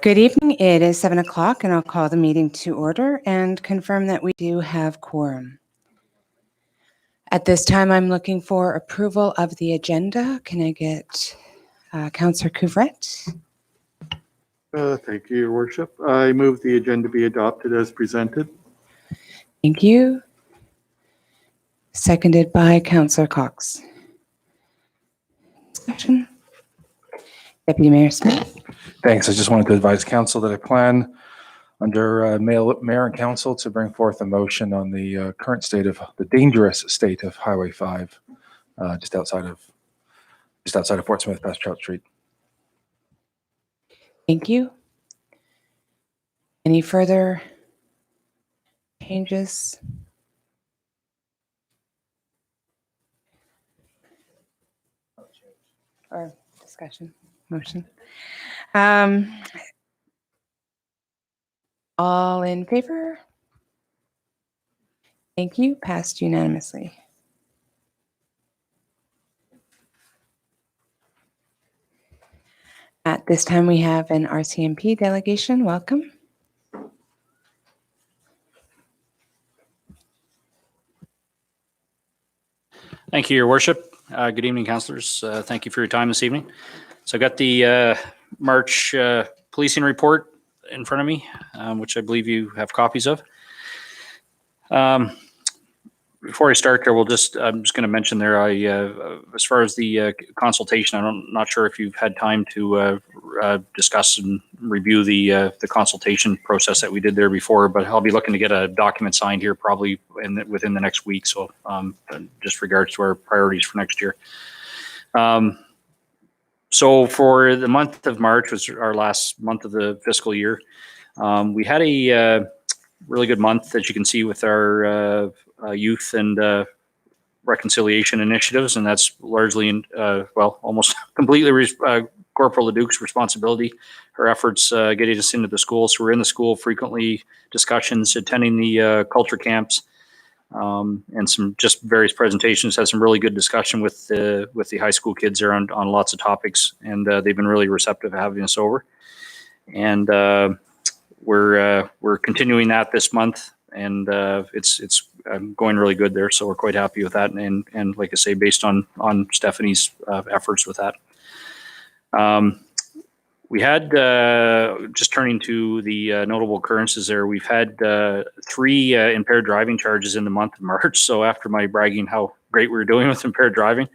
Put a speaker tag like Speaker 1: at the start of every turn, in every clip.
Speaker 1: Good evening. It is 7 o'clock, and I'll call the meeting to order and confirm that we do have quorum. At this time, I'm looking for approval of the agenda. Can I get Councillor Couvret?
Speaker 2: Thank you, Your Worship. I move the agenda be adopted as presented.
Speaker 1: Thank you. Seconded by Councillor Cox. Discussion? Deputy Mayor Smith.
Speaker 3: Thanks. I just wanted to advise council that I plan under mayor and council to bring forth a motion on the current state of the dangerous state of Highway 5, just outside of Fort Smith, past Trout Street.
Speaker 1: Thank you. Any further changes? Or discussion? Motion? All in favor? Thank you. Passed unanimously. At this time, we have an RCMP delegation. Welcome.
Speaker 4: Thank you, Your Worship. Good evening, councillors. Thank you for your time this evening. So I got the March policing report in front of me, which I believe you have copies of. Before I start there, I'm just going to mention there, as far as the consultation, I'm not sure if you've had time to discuss and review the consultation process that we did there before, but I'll be looking to get a document signed here probably within the next week. So just regards to our priorities for next year. So for the month of March, was our last month of the fiscal year. We had a really good month, as you can see, with our youth and reconciliation initiatives, and that's largely, well, almost completely Corporal Leduc's responsibility. Her efforts getting us into the school. So we're in the school frequently, discussions, attending the culture camps, and some just various presentations. Had some really good discussion with the high school kids there on lots of topics, and they've been really receptive to having us over. And we're continuing that this month, and it's going really good there. So we're quite happy with that, and like I say, based on Stephanie's efforts with that. We had, just turning to the notable occurrences there, we've had 3 impaired driving charges in the month of March. So after my bragging how great we were doing with impaired driving,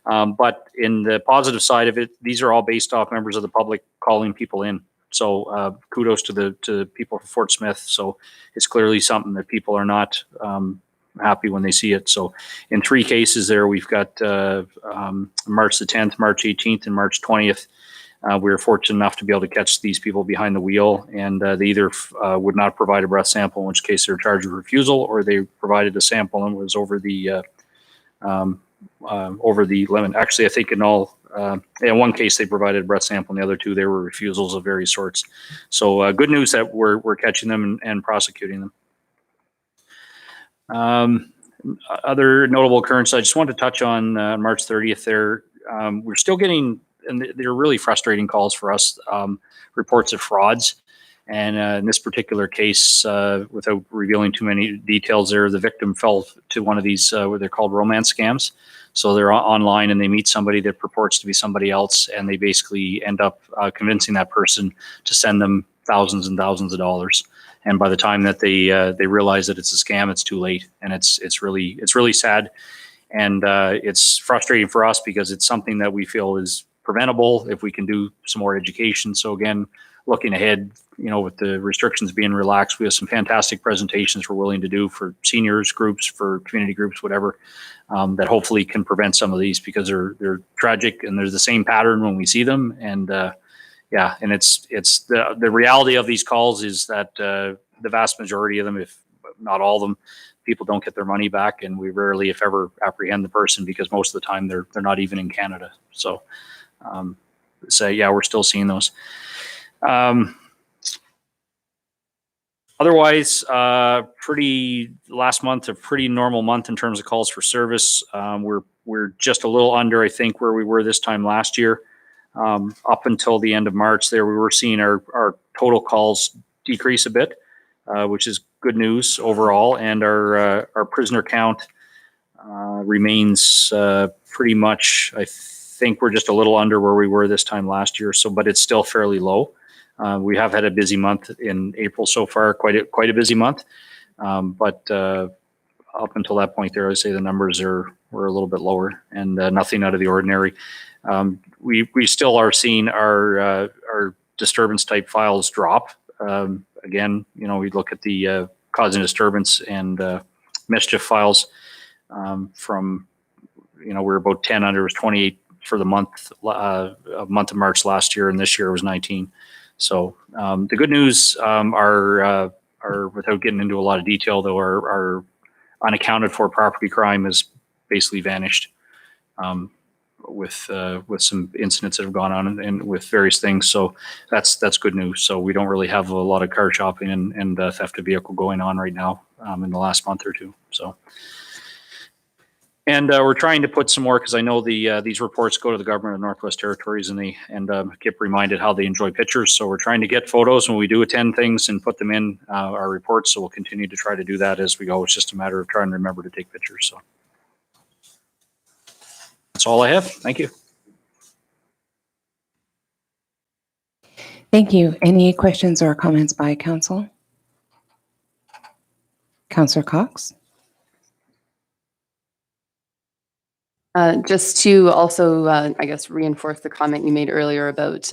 Speaker 4: but in the positive side of it, these are all based off members of the public calling people in. So kudos to the people from Fort Smith. So it's clearly something that people are not happy when they see it. So in 3 cases there, we've got March the 10th, March 18th, and March 20th. We were fortunate enough to be able to catch these people behind the wheel, and they either would not provide a breath sample, in which case they're charged with refusal, or they provided a sample and was over the limit. Actually, I think in one case they provided a breath sample, and the other 2 they were refusals of various sorts. So good news that we're catching them and prosecuting them. Other notable occurrence I just wanted to touch on March 30th there. We're still getting, and they're really frustrating calls for us, reports of frauds. And in this particular case, without revealing too many details there, the victim fell to one of these, what they're called romance scams. So they're online and they meet somebody that purports to be somebody else, and they basically end up convincing that person to send them thousands and thousands of dollars. And by the time that they realize that it's a scam, it's too late, and it's really sad, and it's frustrating for us because it's something that we feel is preventable if we can do some more education. So again, looking ahead, with the restrictions being relaxed, we have some fantastic presentations we're willing to do for seniors groups, for community groups, whatever, that hopefully can prevent some of these, because they're tragic and there's the same pattern when we see them. And yeah, and it's the reality of these calls is that the vast majority of them, if not all of them, people don't get their money back, and we rarely, if ever, apprehend the person, because most of the time they're not even in Canada. So yeah, we're still seeing those. Otherwise, last month, a pretty normal month in terms of calls for service. We're just a little under, I think, where we were this time last year. Up until the end of March there, we were seeing our total calls decrease a bit, which is good news overall. And our prisoner count remains pretty much, I think we're just a little under where we were this time last year. So, but it's still fairly low. We have had a busy month in April so far, quite a busy month. But up until that point there, I would say the numbers were a little bit lower and nothing out of the ordinary. We still are seeing our disturbance type files drop. Again, we look at the causing disturbance and mischief files from, we're about 10 under, it was 28 for the month of March last year, and this year it was 19. So the good news are without getting into a lot of detail though, our unaccounted for property crime has basically vanished with some incidents that have gone on and with various things. So that's good news. So we don't really have a lot of car shopping and theft of vehicle going on right now in the last month or two. So. And we're trying to put some more, because I know these reports go to the government of Northwest Territories and get reminded how they enjoy pictures. So we're trying to get photos when we do attend things and put them in our reports. So we'll continue to try to do that as we go. It's just a matter of trying to remember to take pictures. So that's all I have. Thank you.
Speaker 1: Thank you. Any questions or comments by council? Councillor Cox?
Speaker 5: Just to also, I guess, reinforce the comment you made earlier about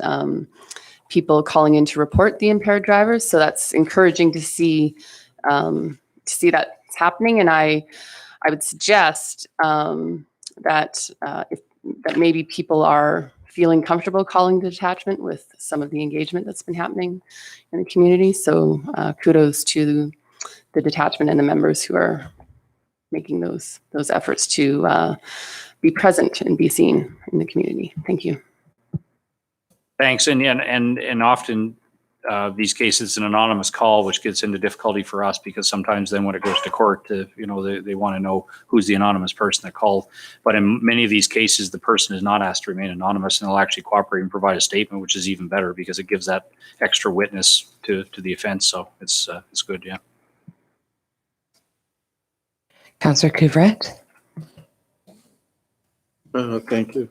Speaker 5: people calling in to report the impaired drivers. So that's encouraging to see that it's happening. And I would suggest that maybe people are feeling comfortable calling the detachment with some of the engagement that's been happening in the community. So kudos to the detachment and the members who are making those efforts to be present and be seen in the community. Thank you.
Speaker 4: Thanks. And often these cases, an anonymous call, which gets into difficulty for us, because sometimes then when it goes to court, they want to know who's the anonymous person that called. But in many of these cases, the person is not asked to remain anonymous, and they'll actually cooperate and provide a statement, which is even better because it gives that extra witness to the offense. So it's good. Yeah.
Speaker 1: Councillor Couvrette?
Speaker 2: Thank you.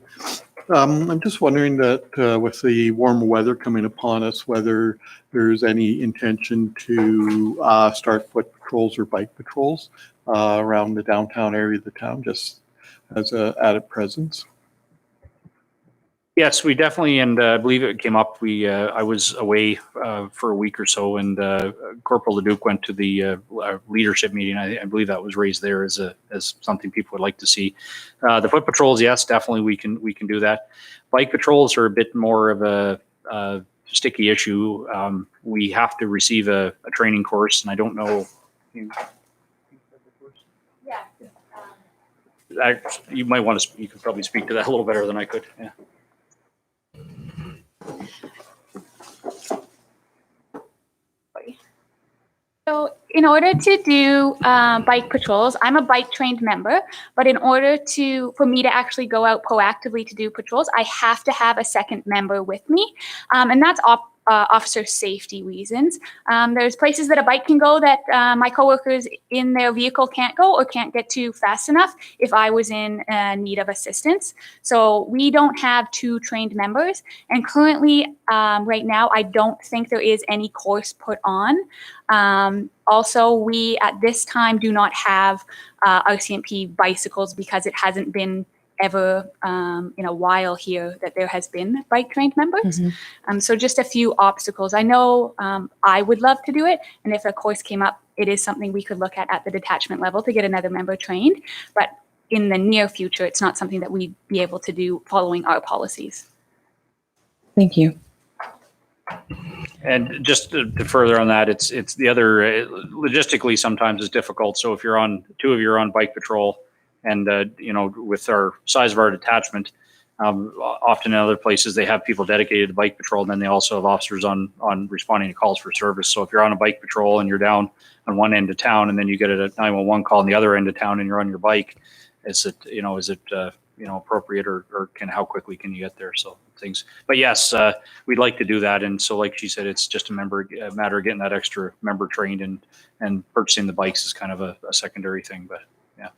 Speaker 2: I'm just wondering that with the warmer weather coming upon us, whether there's any intention to start foot patrols or bike patrols around the downtown area of the town, just as an added presence.
Speaker 4: Yes, we definitely, and I believe it came up. I was away for a week or so, and Corporal Leduc went to the leadership meeting. I believe that was raised there as something people would like to see. The foot patrols, yes, definitely we can do that. Bike patrols are a bit more of a sticky issue. We have to receive a training course, and I don't know. Yeah. You might want to. You could probably speak to that a little better than I could. Yeah.
Speaker 6: So in order to do bike patrols, I'm a bike trained member, but in order for me to actually go out proactively to do patrols, I have to have a second member with me. And that's officer safety reasons. There's places that a bike can go that my coworkers in their vehicle can't go or can't get to fast enough if I was in need of assistance. So we don't have two trained members. And currently, right now, I don't think there is any course put on. Also, we at this time do not have RCMP bicycles because it hasn't been ever in a while here that there has been bike trained members.
Speaker 1: Mm-hmm.
Speaker 6: So just a few obstacles. I know I would love to do it. And if a course came up, it is something we could look at the detachment level to get another member trained. But in the near future, it's not something that we'd be able to do following our policies.
Speaker 1: Thank you.
Speaker 4: And just to further on that, it's the other logistically sometimes is difficult. So if you're on two of you are on bike patrol, and with our size of our detachment, often in other places they have people dedicated to bike patrol, and then they also have officers on responding to calls for service. So if you're on a bike patrol and you're down on one end of town, and then you get a 911 call on the other end of town, and you're on your bike, is it appropriate or how quickly can you get there? So things, but yes, we'd like to do that. And so like she said, it's just a matter of getting that extra member trained and purchasing the bikes is kind of a secondary thing, but yeah.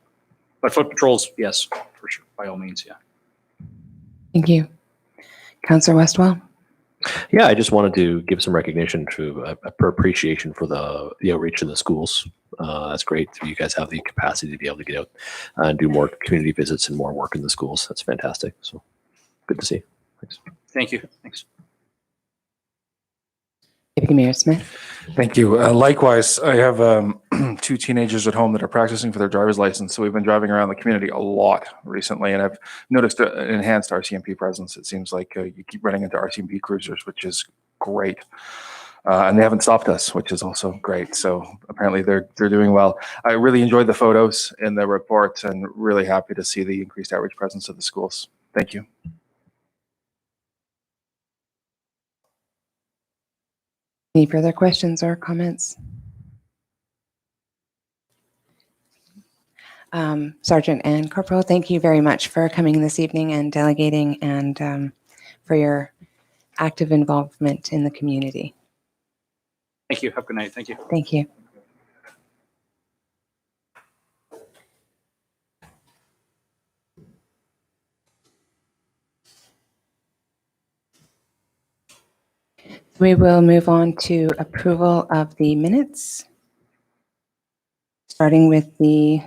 Speaker 4: But foot patrols, yes, for sure, by all means, yeah.
Speaker 1: Thank you. Councillor Westwell?
Speaker 7: Yeah, I just wanted to give some recognition to appreciation for the outreach in the schools. That's great. You guys have the capacity to be able to get out and do more community visits and more work in the schools. That's fantastic. So good to see. Thanks.
Speaker 4: Thank you. Thanks.
Speaker 1: Deputy Mayor Smith?
Speaker 3: Thank you. Likewise, I have 2 teenagers at home that are practicing for their driver's license. So we've been driving around the community a lot recently, and I've noticed an enhanced RCMP presence. It seems like you keep running into RCMP cruisers, which is great. And they haven't stopped us, which is also great. So apparently they're doing well. I really enjoyed the photos in the report and really happy to see the increased outreach presence of the schools. Thank you.
Speaker 1: Any further questions or comments? Sergeant and Corporal, thank you very much for coming this evening and delegating and for your active involvement in the community.
Speaker 4: Thank you. Have a good night. Thank you.
Speaker 1: Thank you. We will move on to approval of the minutes, starting with the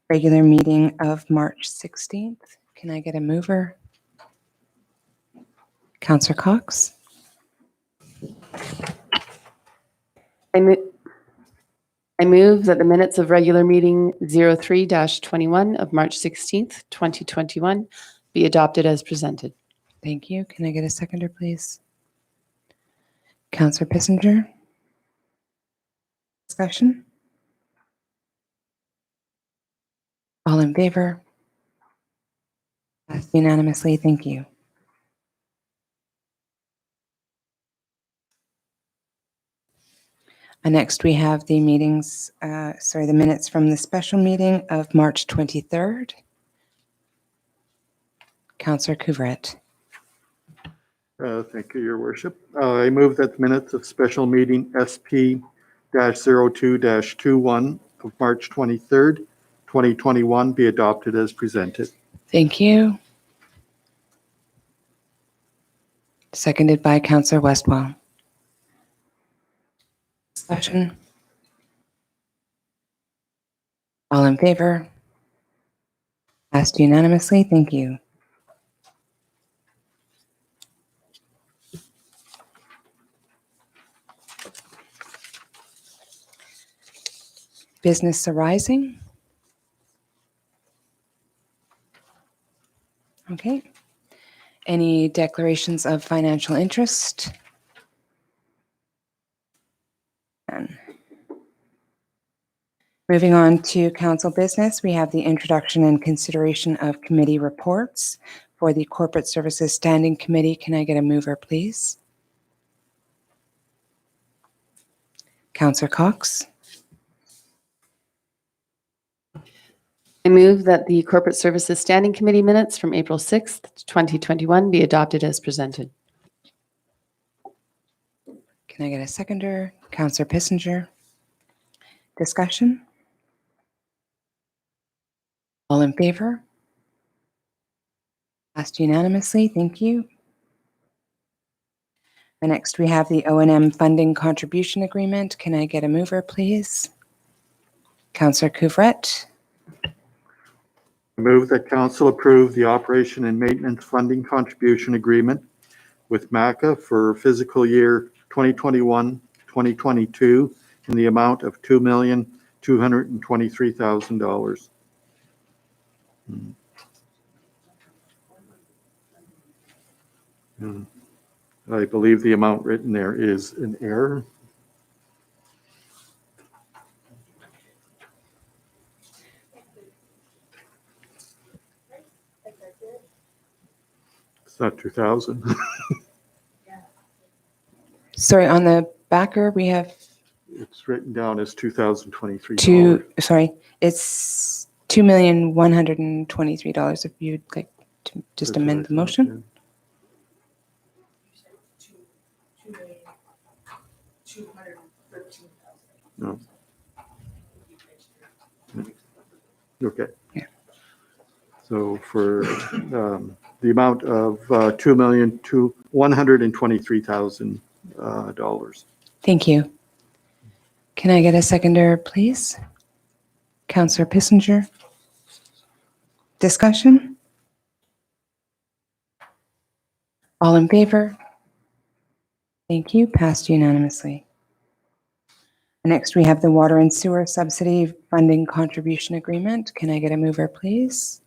Speaker 1: regular meeting of March 16th. Can I get a mover? Councillor Cox?
Speaker 5: I move that the minutes of regular meeting 03-21 of March 16th, 2021 be adopted as presented.
Speaker 1: Thank you. Can I get a seconder, please? Councillor Pissinger? Discussion? All in favor? Passed unanimously. Thank you. Next, we have the the minutes from the special meeting of March 23rd. Councillor Couvret.
Speaker 2: Thank you, Your Worship. I move that the minutes of special meeting SP-02-21 of March 23rd, 2021 be adopted as presented.
Speaker 1: Thank you. Seconded by Councillor Westwell. Discussion? All in favor? Passed unanimously. Thank you. Business arising? Okay. Any declarations of financial interest? None. Moving on to council business, we have the introduction and consideration of committee reports for the Corporate Services Standing Committee. Can I get a mover, please? Councillor Cox?
Speaker 5: I move that the Corporate Services Standing Committee minutes from April 6th, 2021 be adopted as presented.
Speaker 1: Can I get a seconder? Councillor Pissinger. Discussion? All in favor? Passed unanimously. Thank you. And next we have the O&M funding contribution agreement. Can I get a mover, please? Councillor Couvret.
Speaker 2: I move that council approve the operation and maintenance funding contribution agreement with MACA for fiscal year 2021-2022 in the amount of $2,223,000. I believe the amount written there is an error. It's not 2,000.
Speaker 1: Sorry, on the backer we have
Speaker 2: It's written down as $2,023.
Speaker 1: sorry, it's $2,123 if you'd like to just
Speaker 2: That's what
Speaker 1: amend
Speaker 2: I
Speaker 1: the
Speaker 2: thought,
Speaker 1: motion.
Speaker 2: yeah. No. Okay.
Speaker 1: Yeah.
Speaker 2: So for the amount of $2,123,000 dollars.
Speaker 1: Thank you. Can I get a seconder, please? Counselor Pissinger? Discussion? All in favor? Thank you. Passed unanimously. Next, we have the Water and Sewer Subsidy Funding Contribution Agreement. Can I get a mover, please?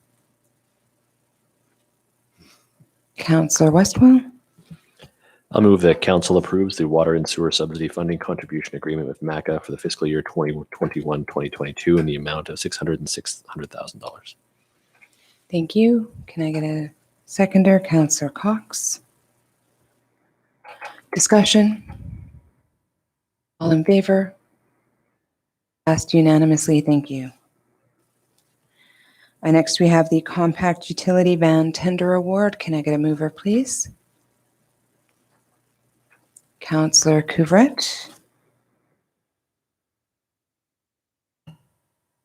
Speaker 1: Counselor Westwell?
Speaker 7: I'll move that council approves the water and sewer subsidy funding contribution agreement with MACA for the fiscal year 2021-2022 in the amount of $606,000.
Speaker 1: Thank you. Can I get a seconder? Counselor Cox? Discussion? All in favor? Passed unanimously. Thank you. Next, we have the Compact Utility Van Tender Award. Can I get a mover, please? Counselor Couvret?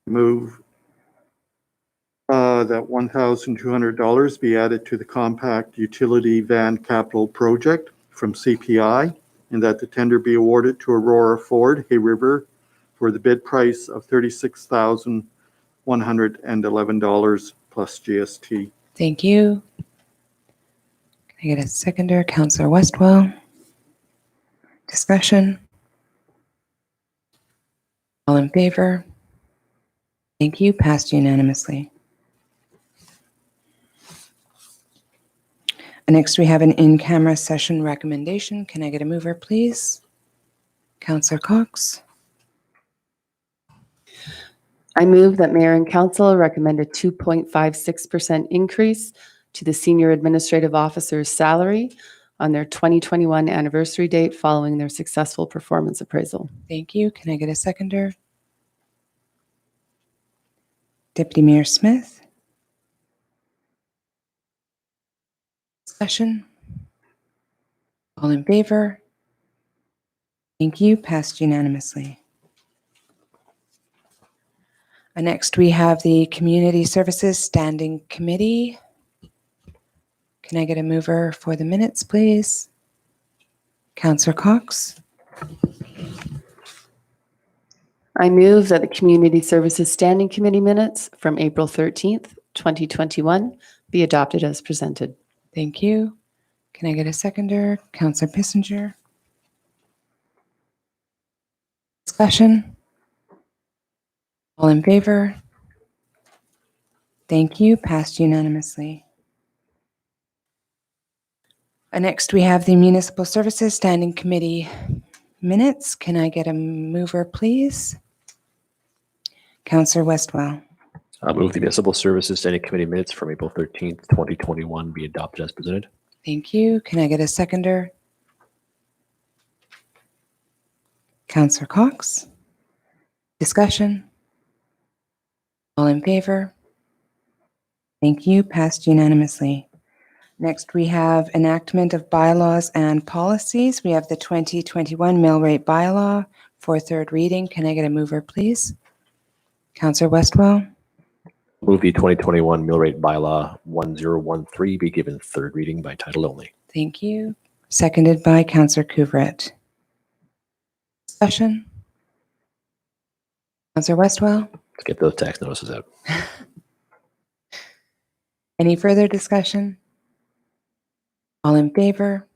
Speaker 2: Move that $1,200 be added to the Compact Utility Van Capital Project from CPI, and that the tender be awarded to Aurora Ford Hay River for the bid price of $36,111 plus GST.
Speaker 1: Thank you. Can I get a seconder? Counselor Westwell? Discussion? All in favor? Thank you. Passed unanimously. Next, we have an in-camera session recommendation. Can I get a mover, please? Counselor Cox?
Speaker 5: I move that mayor and council recommend a 2.56% increase to the senior administrative officer's salary on their 2021 anniversary date following their successful performance appraisal.
Speaker 1: Thank you. Can I get a seconder? Deputy Mayor Smith? Discussion? All in favor? Thank you. Passed unanimously. Next, we have the Community Services Standing Committee. Can I get a mover for the minutes, please? Counselor Cox?
Speaker 5: I move that the Community Services Standing Committee minutes from April 13th, 2021 be adopted as presented.
Speaker 1: Thank you. Can I get a seconder? Counselor Pissinger? Discussion? All in favor? Thank you. Passed unanimously. Next, we have the Municipal Services Standing Committee minutes. Can I get a mover, please? Counselor Westwell?
Speaker 7: I'll move the Municipal Services Standing Committee minutes from April 13th, 2021 be adopted as presented.
Speaker 1: Thank you. Can I get a seconder? Counselor Cox? Discussion? All in favor? Thank you. Passed unanimously. Next, we have enactment of bylaws and policies. We have the 2021 mill rate bylaw for third reading. Can I get a mover, please? Counselor Westwell?
Speaker 7: Move the 2021 mill rate bylaw 1013 be given third reading by title only.
Speaker 1: Thank you. Seconded by Counselor Couvret. Discussion? Counselor Westwell?
Speaker 7: Let's get those tax notices out.
Speaker 1: Any further discussion? All in favor?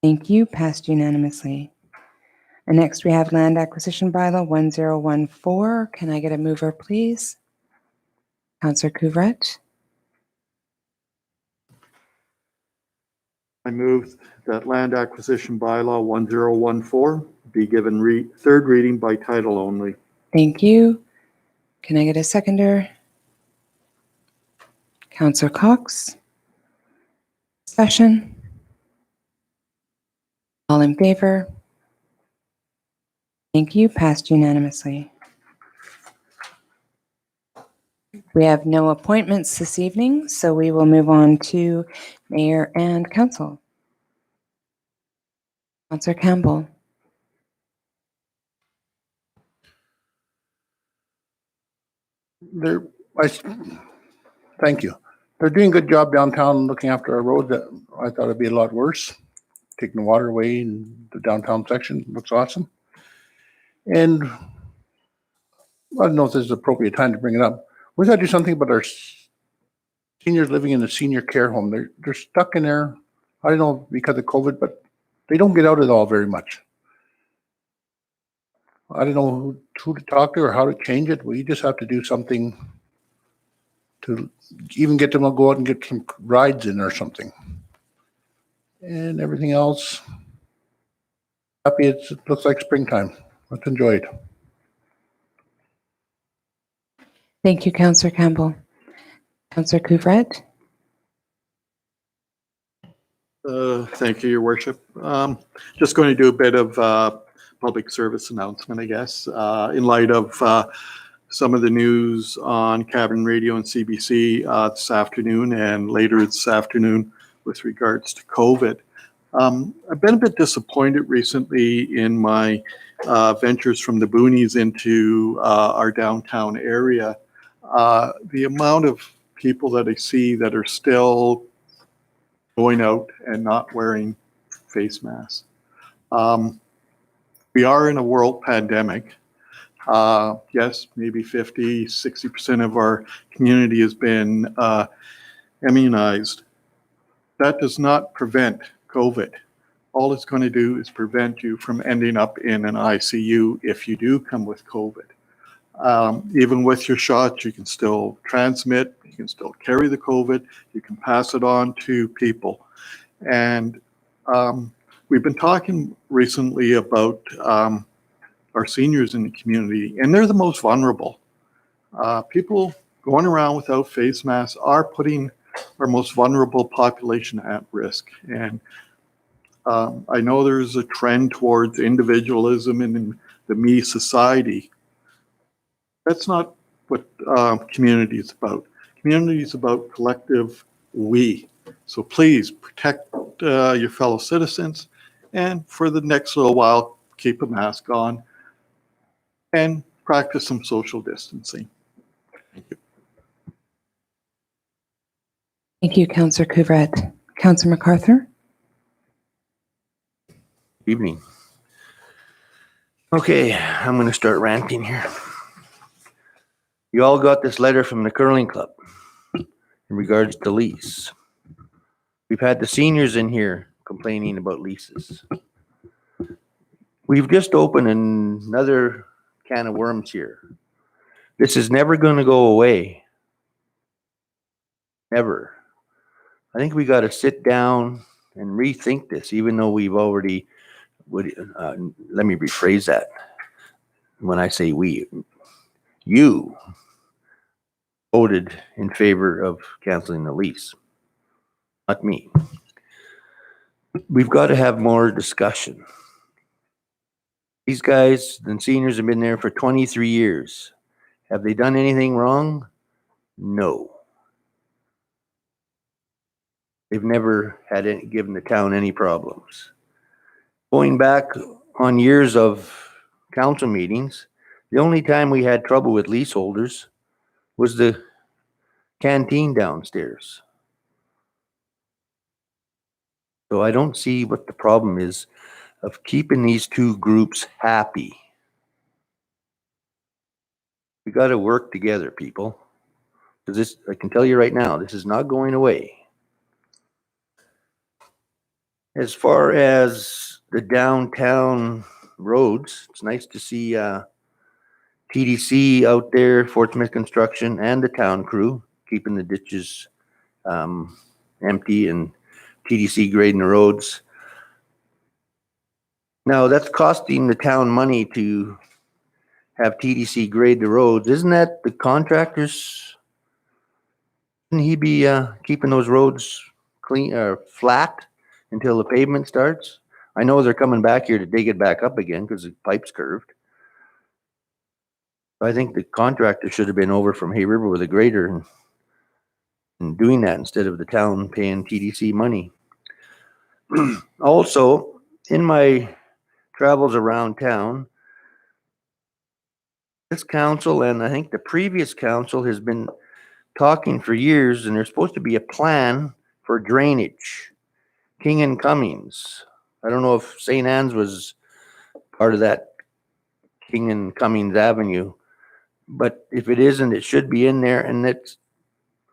Speaker 1: Thank you. Passed unanimously. And next, we have land acquisition bylaw 1014. Can I get a mover, please? Counselor Couvret?
Speaker 2: I move that land acquisition bylaw 1014 be given third reading by title only.
Speaker 1: Thank you. Can I get a seconder? Counselor Cox? Discussion? All in favor? Thank you. Passed unanimously. We have no appointments this evening, so we will move on to mayor and council. Councillor Campbell.
Speaker 8: They're, thank you. They're doing a good job downtown looking after our roads. That I thought it'd be a lot worse. Taking the water away in the downtown section looks awesome. And I don't know if this is appropriate time to bring it up. We got to do something about our seniors living in the senior care home. They're stuck in there. I don't know because of COVID, but they don't get out at all very much. I don't know who to talk to or how to change it. We just have to do something to even get them to go out and get some rides in or something. And everything else, happy it looks like springtime. Let's enjoy it.
Speaker 1: Thank you, Councillor Campbell. Councillor Couvret.
Speaker 2: Thank you, Your Worship. Just going to do a bit of public service announcement, I guess, in light of some of the news on Cabinet Radio and CBC this afternoon and later this afternoon with regards to COVID. I've been a bit disappointed recently in my ventures from the boonies into our downtown area. The amount of people that I see that are still going out and not wearing face masks. We are in a world pandemic. Yes, maybe 50, 60% of our community has been immunized. That does not prevent COVID. All it's going to do is prevent you from ending up in an ICU if you do come with COVID. Even with your shots, you can still transmit, you can still carry the COVID, you can pass it on to people. And we've been talking recently about our seniors in the community, and they're the most vulnerable. People going around without face masks are putting our most vulnerable population at risk. And I know there's a trend towards individualism in the me society. That's not what community is about. Community is about collective we. So please protect your fellow citizens, and for the next little while, keep a mask on and practice some social distancing. Thank you.
Speaker 1: Thank you, Councillor Couvret. Councillor MacArthur.
Speaker 9: Evening. Okay, I'm going to start ranting here. You all got this letter from the curling club in regards to lease. We've had the seniors in here complaining about leases. We've just opened another can of worms here. This is never going to go away. Never. I think we got to sit down and rethink this, even though we've already, let me rephrase that. When I say we, you voted in favor of canceling the lease, not me. We've got to have more discussion. These guys and seniors have been there for 23 years. Have they done anything wrong? No. They've never had given the town any problems. Going back on years of council meetings, the only time we had trouble with leaseholders was the canteen downstairs. So I don't see what the problem is of keeping these two groups happy. We got to work together, people. Because this, I can tell you right now, this is not going away. As far as the downtown roads, it's nice to see TDC out there, Fort Smith Construction, and the town crew keeping the ditches empty and TDC grading the roads. Now, that's costing the town money to have TDC grade the roads. Isn't that the contractors? Shouldn't he be keeping those roads clean or flat until the pavement starts? I know they're coming back here to dig it back up again because the pipe's curved. I think the contractor should have been over from Hay River with a grader and doing that instead of the town paying TDC money. Also, in my travels around town, this council and I think the previous council has been talking for years, and there's supposed to be a plan for drainage. King and Cummings. I don't know if St. Anne's was part of that King and Cummings Avenue, but if it isn't, it should be in there. And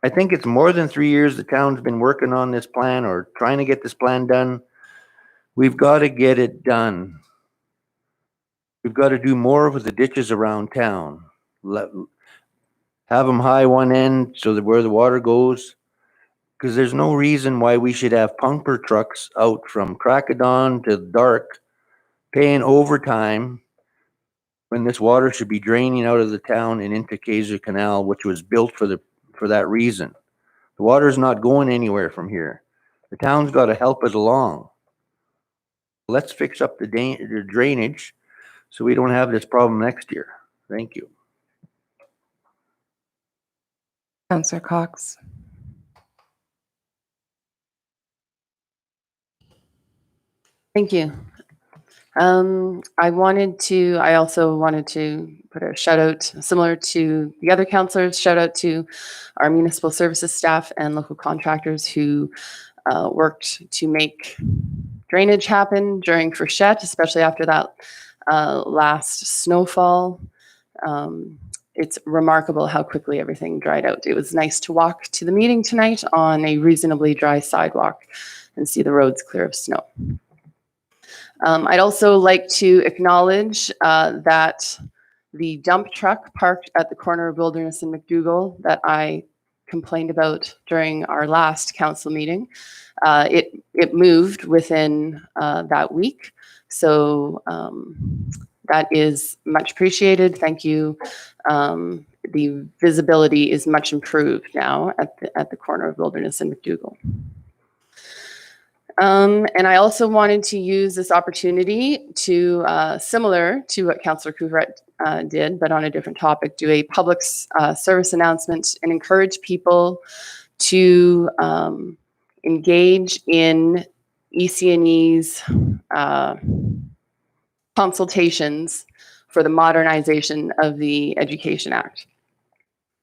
Speaker 9: I think it's more than 3 years the town's been working on this plan or trying to get this plan done. We've got to get it done. We've got to do more with the ditches around town. Have them high one end so that where the water goes, because there's no reason why we should have pumper trucks out from crack of dawn to dark paying overtime when this water should be draining out of the town and into Kaiser Canal, which was built for that reason. The water's not going anywhere from here. The town's got to help us along. Let's fix up the drainage so we don't have this problem next year. Thank you.
Speaker 1: Councillor Cox.
Speaker 5: Thank you. I also wanted to put a shout out similar to the other councillors, shout out to our municipal services staff and local contractors who worked to make drainage happen during Frechette, especially after that last snowfall. It's remarkable how quickly everything dried out. It was nice to walk to the meeting tonight on a reasonably dry sidewalk and see the roads clear of snow. I'd also like to acknowledge that the dump truck parked at the corner of Wilderness and McDougall that I complained about during our last council meeting, it moved within that week. So that is much appreciated. Thank you. The visibility is much improved now at the corner of Wilderness and McDougall. And I also wanted to use this opportunity to, similar to what Councillor Couvret did, but on a different topic, do a public service announcement and encourage people to engage in EC&E's consultations for the modernization of the Education Act.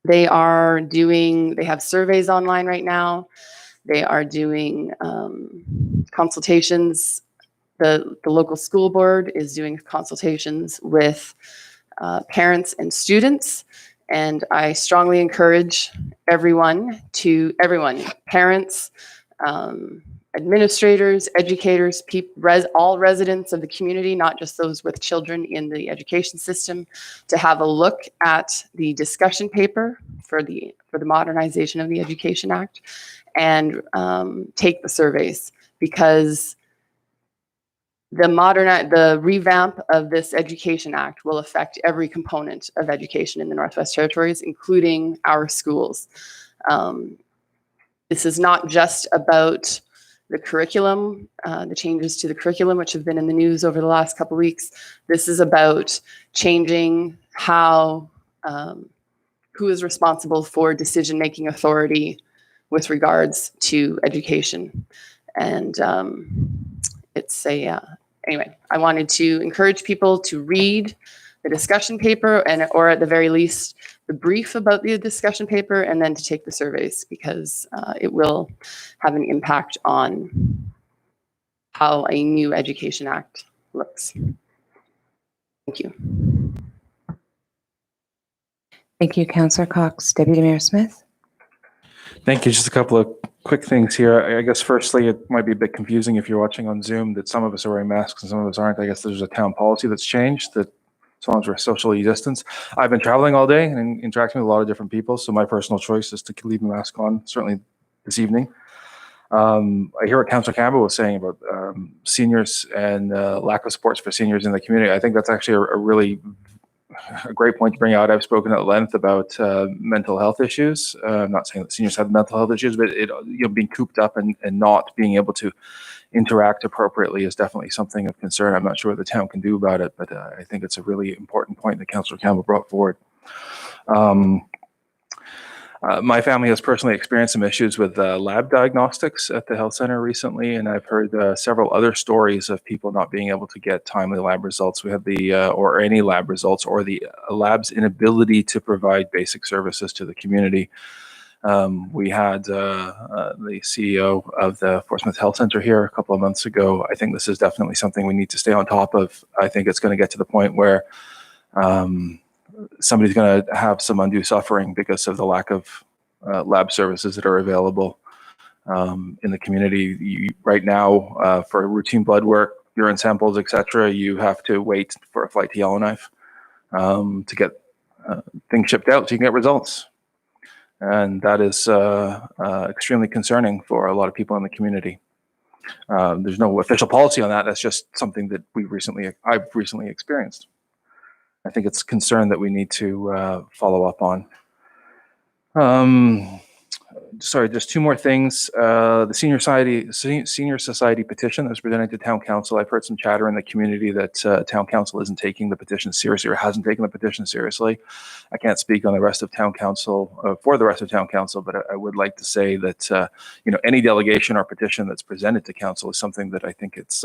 Speaker 5: They have surveys online right now. They are doing consultations. The local school board is doing consultations with parents and students. And I strongly encourage everyone, parents, administrators, educators, all residents of the community, not just those with children in the education system, to have a look at the discussion paper for the modernization of the Education Act and take the surveys, because the revamp of this Education Act will affect every component of education in the Northwest Territories, including our schools. This is not just about the curriculum, the changes to the curriculum, which have been in the news over the last couple of weeks. This is about changing how, who is responsible for decision-making authority with regards to education. And anyway, I wanted to encourage people to read the discussion paper or at the very least, the brief about the discussion paper, and then to take the surveys, because it will have an impact on how a new Education Act looks. Thank you.
Speaker 1: Thank you, Councillor Cox. Deputy Mayor Smith.
Speaker 3: Thank you. Just a couple of quick things here. I guess firstly, it might be a bit confusing if you're watching on Zoom that some of us are wearing masks and some of us aren't. I guess there's a town policy that's changed that as long as we're socially distanced. I've been traveling all day and interacting with a lot of different people, so my personal choice is to leave the mask on, certainly this evening. I hear what Councillor Campbell was saying about seniors and lack of supports for seniors in the community. I think that's actually a great point to bring out. I've spoken at length about mental health issues. I'm not saying that seniors have mental health issues, but being cooped up and not being able to interact appropriately is definitely something of concern. I'm not sure what the town can do about it, but I think it's a really important point that Councillor Campbell brought forward. My family has personally experienced some issues with lab diagnostics at the health center recently, and I've heard several other stories of people not being able to get timely lab results. We have or any lab results, or the lab's inability to provide basic services to the community. We had the CEO of the Portsmouth Health Center here a couple of months ago. I think this is definitely something we need to stay on top of. I think it's going to get to the point where somebody's going to have some undue suffering because of the lack of lab services that are available in the community. Right now, for routine blood work, urine samples, etc., you have to wait for a flight to Yellowknife to get things shipped out so you can get results. And that is extremely concerning for a lot of people in the community. There's no official policy on that. That's just something that I've recently experienced. I think it's a concern that we need to follow up on. Sorry, just two more things. The Senior Society petition that was presented to Town Council. I've heard some chatter in the community that Town Council isn't taking the petition seriously or hasn't taken the petition seriously. I can't speak on the rest of Town Council for the rest of Town Council, but I would like to say that any delegation or petition that's presented to Council is something that I think it's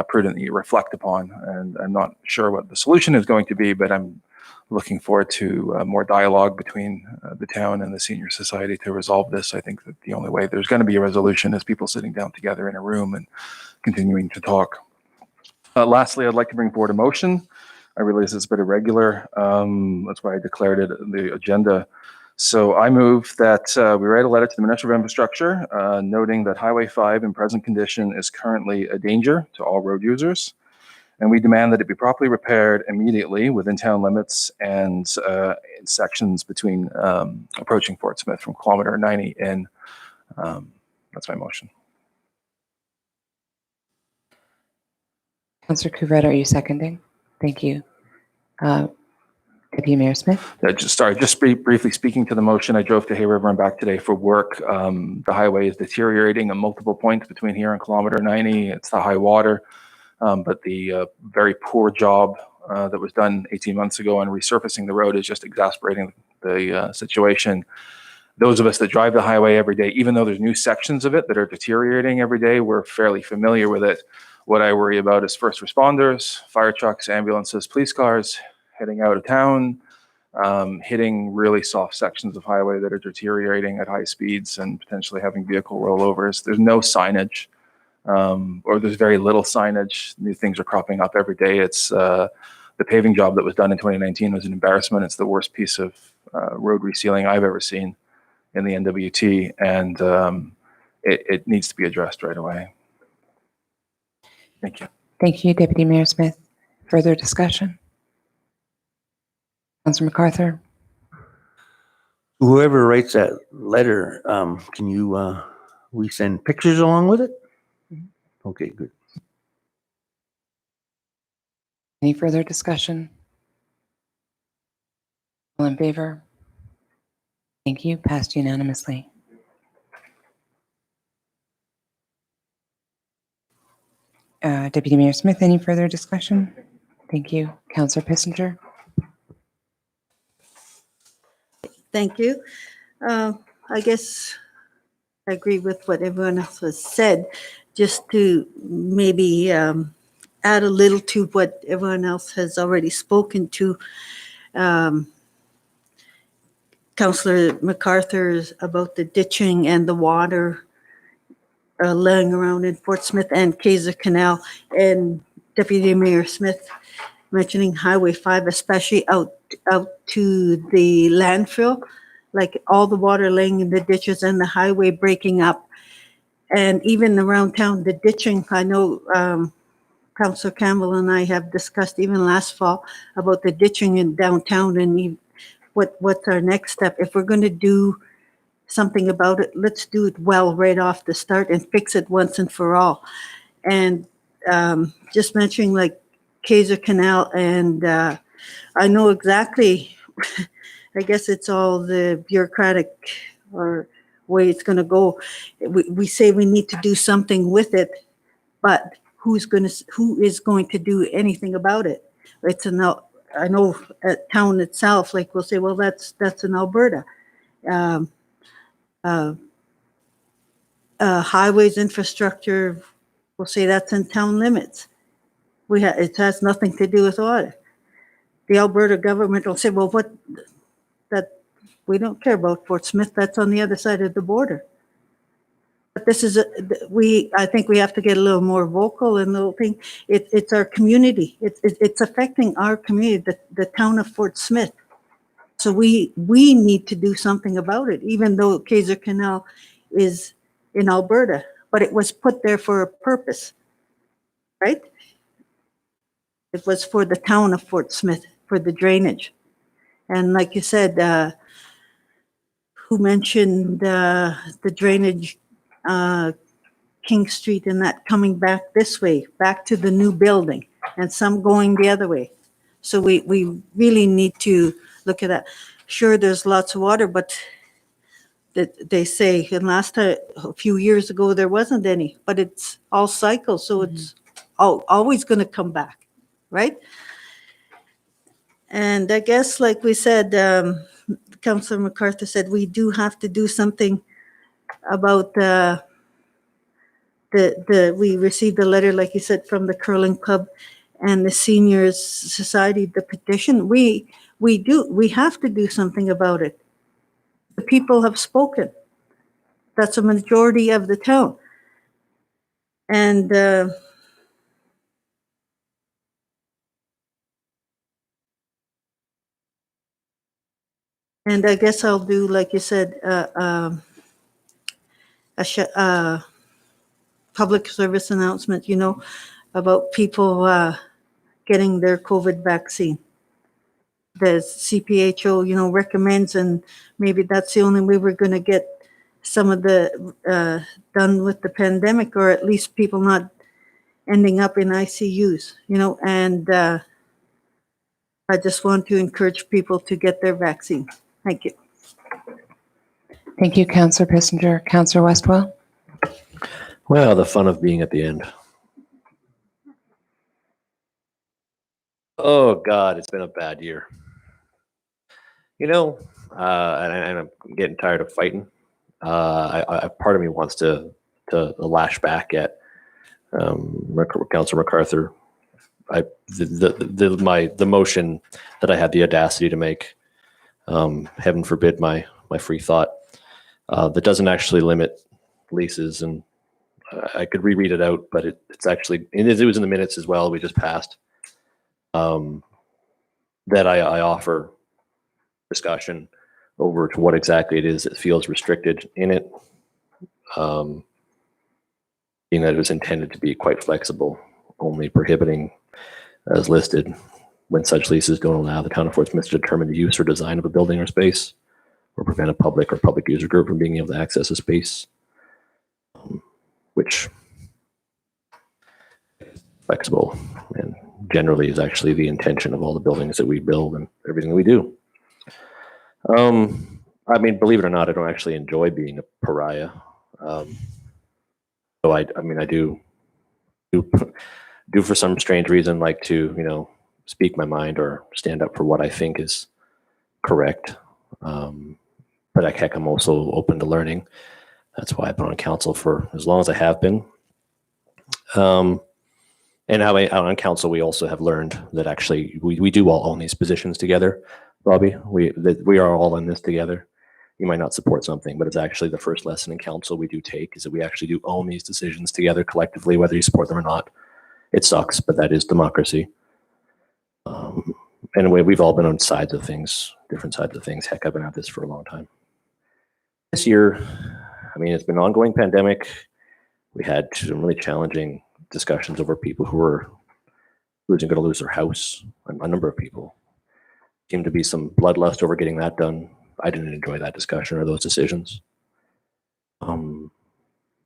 Speaker 3: prudent that you reflect upon. And I'm not sure what the solution is going to be, but I'm looking forward to more dialogue between the town and the Senior Society to resolve this. I think that the only way there's going to be a resolution is people sitting down together in a room and continuing to talk. Lastly, I'd like to bring forward a motion. I realize it's a bit irregular. That's why I declared it the agenda. So I move that we write a letter to the Minister of Infrastructure noting that Highway 5 in present condition is currently a danger to all road users. And we demand that it be properly repaired immediately within town limits and in sections between approaching Fort Smith from kilometer 90 in. That's my motion.
Speaker 1: Councillor Couvret, are you seconding? Thank you. Deputy Mayor Smith?
Speaker 3: Just briefly speaking to the motion, I drove to Hay River and back today for work. The highway is deteriorating at multiple points between here and kilometer 90. It's the high water. But the very poor job that was done 18 months ago on resurfacing the road is just exasperating the situation. Those of us that drive the highway every day, even though there's new sections of it that are deteriorating every day, we're fairly familiar with it. What I worry about is first responders, fire trucks, ambulances, police cars heading out of town, hitting really soft sections of highway that are deteriorating at high speeds and potentially having vehicle rollovers. There's no signage. Or there's very little signage. New things are cropping up every day. It's the paving job that was done in 2019 was an embarrassment. It's the worst piece of road resealing I've ever seen in the NWT, and it needs to be addressed right away. Thank you.
Speaker 1: Thank you, Deputy Mayor Smith. Further discussion? Councillor MacArthur?
Speaker 9: Whoever writes that letter, can you, we send pictures along with it? Okay, good.
Speaker 1: Any further discussion? All in favor? Thank you. Passed unanimously. Deputy Mayor Smith, any further discussion? Thank you. Councillor Pissinger?
Speaker 10: Thank you. I guess I agree with what everyone else has said. Just to maybe add a little to what everyone else has already spoken to. Councillor MacArthur about the ditching and the water laying around in Fort Smith and Kaiser Canal, and Deputy Mayor Smith mentioning Highway 5, especially out to the landfill, like all the water laying in the ditches and the highway breaking up. And even around town, the ditching, I know Councillor Campbell and I have discussed even last fall about the ditching in downtown and what's our next step. If we're going to do something about it, let's do it well right off the start and fix it once and for all. And just mentioning like Kaiser Canal, and I know exactly, I guess it's all the bureaucratic or way it's going to go. We say we need to do something with it, but who is going to do anything about it? It's I know a town itself, like we'll say, well, that's in Alberta. Highways infrastructure, we'll say that's in town limits. It has nothing to do with water. The Alberta government will say, well, we don't care about Fort Smith, that's on the other side of the border. But this is, I think we have to get a little more vocal and little thing. It's our community. It's affecting our community, the town of Fort Smith. So we need to do something about it, even though Kaiser Canal is in Alberta, but it was put there for a purpose, right? It was for the town of Fort Smith, for the drainage. And like you said, who mentioned the drainage, King Street and that coming back this way, back to the new building, and some going the other way. So we really need to look at that. Sure, there's lots of water, but they say, and last time, a few years ago, there wasn't any, but it's all cycle, so it's always going to come back, right? And I guess, like we said, Councillor MacArthur said, we do have to do something about we received a letter, like you said, from the curling club and the seniors society, the petition. We have to do something about it. The people have spoken. That's a majority of the town. And I guess I'll do, like you said, a public service announcement, about people getting their COVID vaccine. The CPHO, recommends, and maybe that's the only way we're going to get some of the done with the pandemic, or at least people not ending up in ICUs, and I just want to encourage people to get their vaccine. Thank you.
Speaker 1: Thank you, Councillor Kissinger. Councillor Westwell?
Speaker 7: Well, the fun of being at the end. Oh God, it's been a bad year. And I'm getting tired of fighting. Part of me wants to lash back at Councillor MacArthur. The motion that I had the audacity to make, heaven forbid my free thought, that doesn't actually limit leases, and I could reread it out, but it's actually, it was in the minutes as well, we just passed, that I offer discussion over to what exactly it is that feels restricted in it, being that it was intended to be quite flexible, only prohibiting, as listed, when such leases don't allow the town of Fort Smith to determine the use or design of a building or space, or prevent a public or public user group from being able to access a space, which is flexible and generally is actually the intention of all the buildings that we build and everything that we do. Believe it or not, I don't actually enjoy being a pariah. So I do for some strange reason like to, speak my mind or stand up for what I think is correct. But heck, I'm also open to learning. That's why I've been on council for as long as I have been. And on council, we also have learned that actually we do all own these positions together, Robbie. We are all in this together. You might not support something, but it's actually the first lesson in council we do take is that we actually do own these decisions together collectively, whether you support them or not. It sucks, but that is democracy. And we've all been on sides of things, different sides of things. Heck, I've been at this for a long time. This year, it's been an ongoing pandemic. We had some really challenging discussions over people who were going to lose their house. A number of people. Seemed to be some bloodlust over getting that done. I didn't enjoy that discussion or those decisions.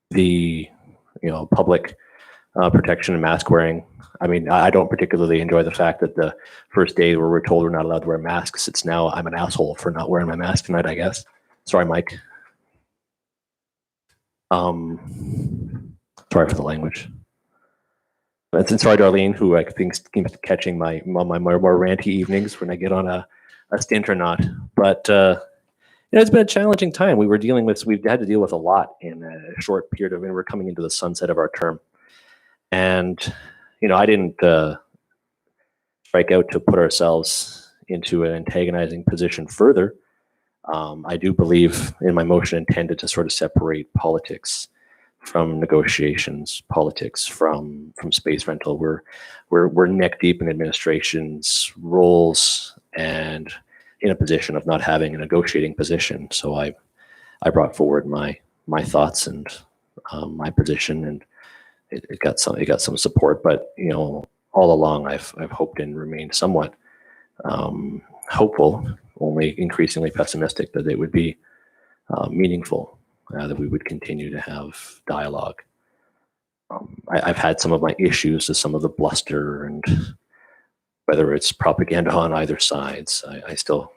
Speaker 7: The public protection and mask wearing. I don't particularly enjoy the fact that the first day where we're told we're not allowed to wear masks, it's now I'm an asshole for not wearing my mask tonight, I guess. Sorry, Mike. Sorry for the language. And sorry, Darlene, who I think keeps catching my more ranty evenings when I get on a stint or not. But it's been a challenging time. We've had to deal with a lot in a short period of, and we're coming into the sunset of our term. And I didn't strike out to put ourselves into an antagonizing position further. I do believe in my motion intended to sort of separate politics from negotiations, politics from space rental. We're neck deep in administration's roles and in a position of not having a negotiating position. So I brought forward my thoughts and my position, and it got some support. But all along I've hoped and remained somewhat hopeful, only increasingly pessimistic that it would be meaningful. That we would continue to have dialogue. I've had some of my issues with some of the bluster and whether it's propaganda on either sides. I still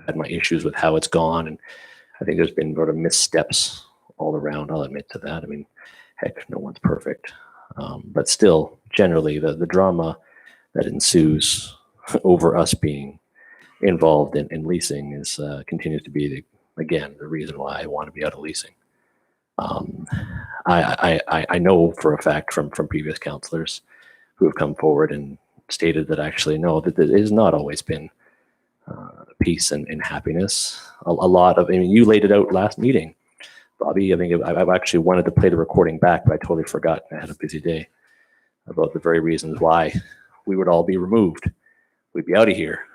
Speaker 7: had my issues with how it's gone, and I think there's been sort of missteps all around. I'll admit to that. I mean, heck, no one's perfect, but still, generally, the drama that ensues over us being involved in leasing is continues to be again the reason why I want to be out of leasing. I know for a fact from previous councillors who have come forward and stated that actually no, that it has not always been peace and happiness. A lot of, I mean, you laid it out last meeting, Bobby. I think I've actually wanted to play the recording back, but I totally forgot. I had a busy day about the very reasons why we would all be removed. We'd be out of here.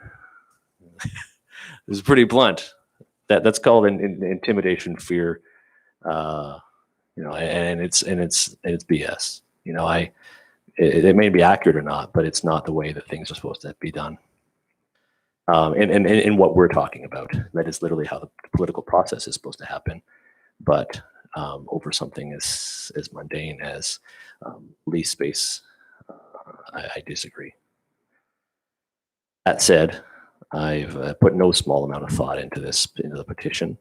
Speaker 7: It was pretty blunt. That's called intimidation, fear, and it's BS. It may be accurate or not, but it's not the way that things are supposed to be done. And what we're talking about, that is literally how the political process is supposed to happen. But over something as mundane as lease space, I disagree. That said, I've put no small amount of thought into the petition.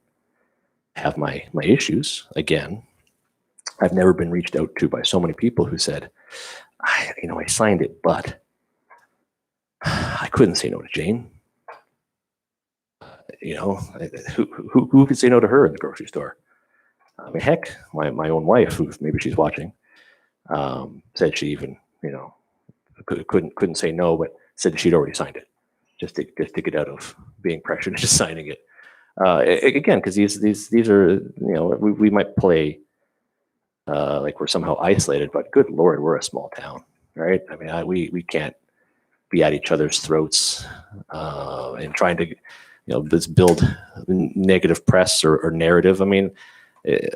Speaker 7: I have my issues. Again, I've never been reached out to by so many people who said, I signed it, but I couldn't say no to Jane. Who could say no to her in the grocery store? I mean, heck, my own wife, who maybe she's watching, said she even, couldn't say no, but said she'd already signed it, just to get out of being pressured into signing it. Again, because these are, we might play like we're somehow isolated, but good Lord, we're a small town, right? I mean, we can't be at each other's throats and trying to, this build negative press or narrative. I mean,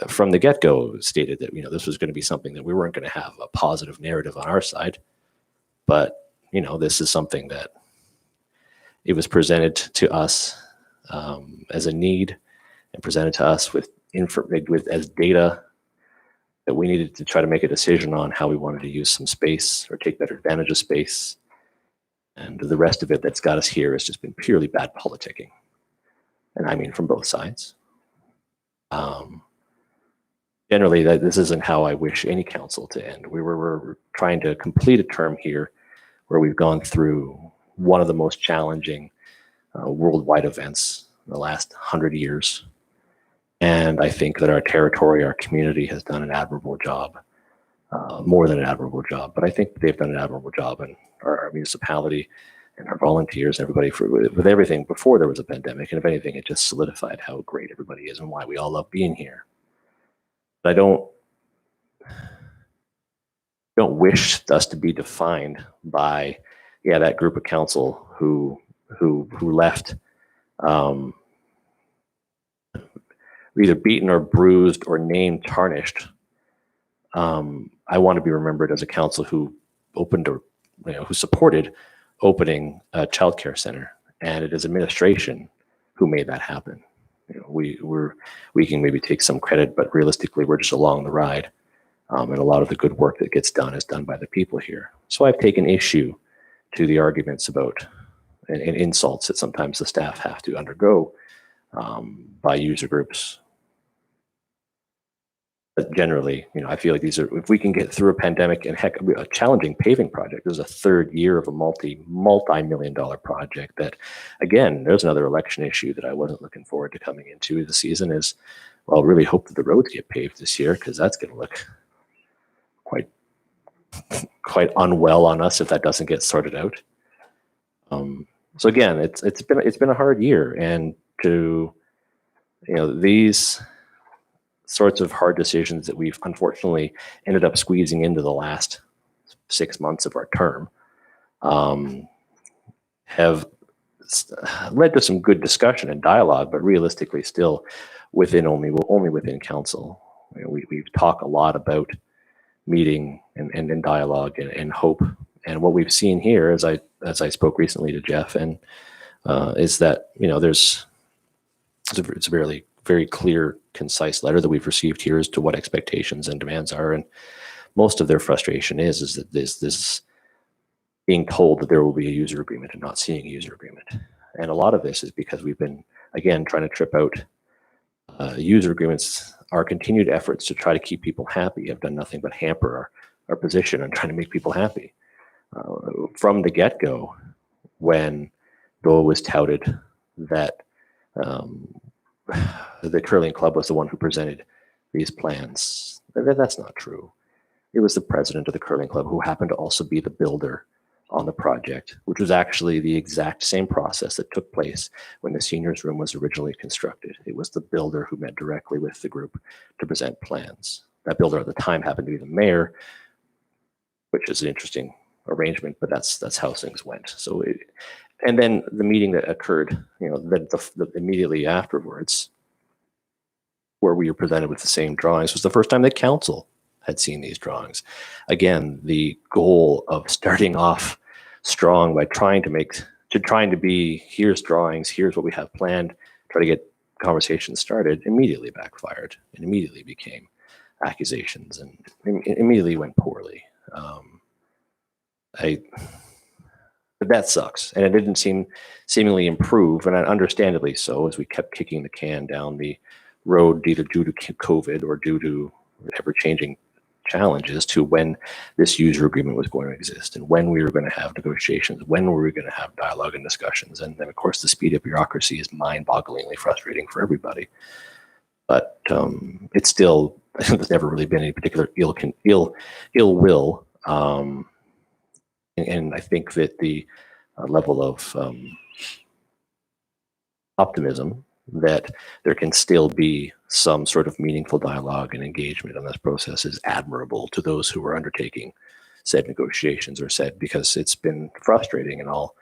Speaker 7: from the get-go stated that, this was going to be something that we weren't going to have a positive narrative on our side. But, this is something that it was presented to us as a need and presented to us with as data that we needed to try to make a decision on how we wanted to use some space or take better advantage of space. And the rest of it that's got us here has just been purely bad politicking. And I mean from both sides. Generally, this isn't how I wish any council to end. We're trying to complete a term here where we've gone through one of the most challenging worldwide events in the last 100 years. And I think that our territory, our community has done an admirable job, more than an admirable job, but I think they've done an admirable job, and our municipality and our volunteers, everybody with everything before there was a pandemic. And if anything, it just solidified how great everybody is and why we all love being here. But I don't wish us to be defined by, that group of council who left either beaten or bruised or name tarnished. I want to be remembered as a council who opened or who supported opening a childcare center, and it is administration who made that happen. We can maybe take some credit, but realistically, we're just along the ride. And a lot of the good work that gets done is done by the people here. So I've taken issue to the arguments about and insults that sometimes the staff have to undergo by user groups But generally, I feel like if we can get through a pandemic and heck, a challenging paving project, there's a third year of a multi-million dollar project that, again, there's another election issue that I wasn't looking forward to coming into the season is, well, really hope that the roads get paved this year because that's going to look quite unwell on us if that doesn't get sorted out. So again, it's been a hard year, and these sorts of hard decisions that we've unfortunately ended up squeezing into the last 6 months of our term have led to some good discussion and dialogue, but realistically still only within council. We've talked a lot about meeting and in dialogue and hope. And what we've seen here, as I spoke recently to Jeff, and is that it's a very, very clear, concise letter that we've received here as to what expectations and demands are, and most of their frustration is that this being told that there will be a user agreement and not seeing a user agreement, and a lot of this is because we've been again trying to trip out user agreements. Our continued efforts to try to keep people happy have done nothing but hamper our position on trying to make people happy. From the get-go, when Bill was touted that the curling club was the one who presented these plans, that's not true. It was the president of the curling club who happened to also be the builder on the project, which was actually the exact same process that took place when the seniors room was originally constructed. It was the builder who met directly with the group to present plans. That builder at the time happened to be the mayor, which is an interesting arrangement, but that's how things went. So, and then the meeting that occurred, immediately afterwards, where we were presented with the same drawings, was the first time that council had seen these drawings. Again, the goal of starting off strong by trying to be, here's drawings, here's what we have planned, try to get conversations started, immediately backfired and immediately became accusations and immediately went poorly. But that sucks, and it didn't seemingly improve, and understandably so, as we kept kicking the can down the road, either due to COVID or due to ever-changing challenges, to when this user agreement was going to exist and when we were going to have negotiations, when we were going to have dialogue and discussions. And then, of course, the speed of bureaucracy is mind-bogglingly frustrating for everybody. But it's still, there's never really been any particular ill will. And I think that the level of optimism that there can still be some sort of meaningful dialogue and engagement in this process is admirable to those who are undertaking said negotiations because it's been frustrating, and all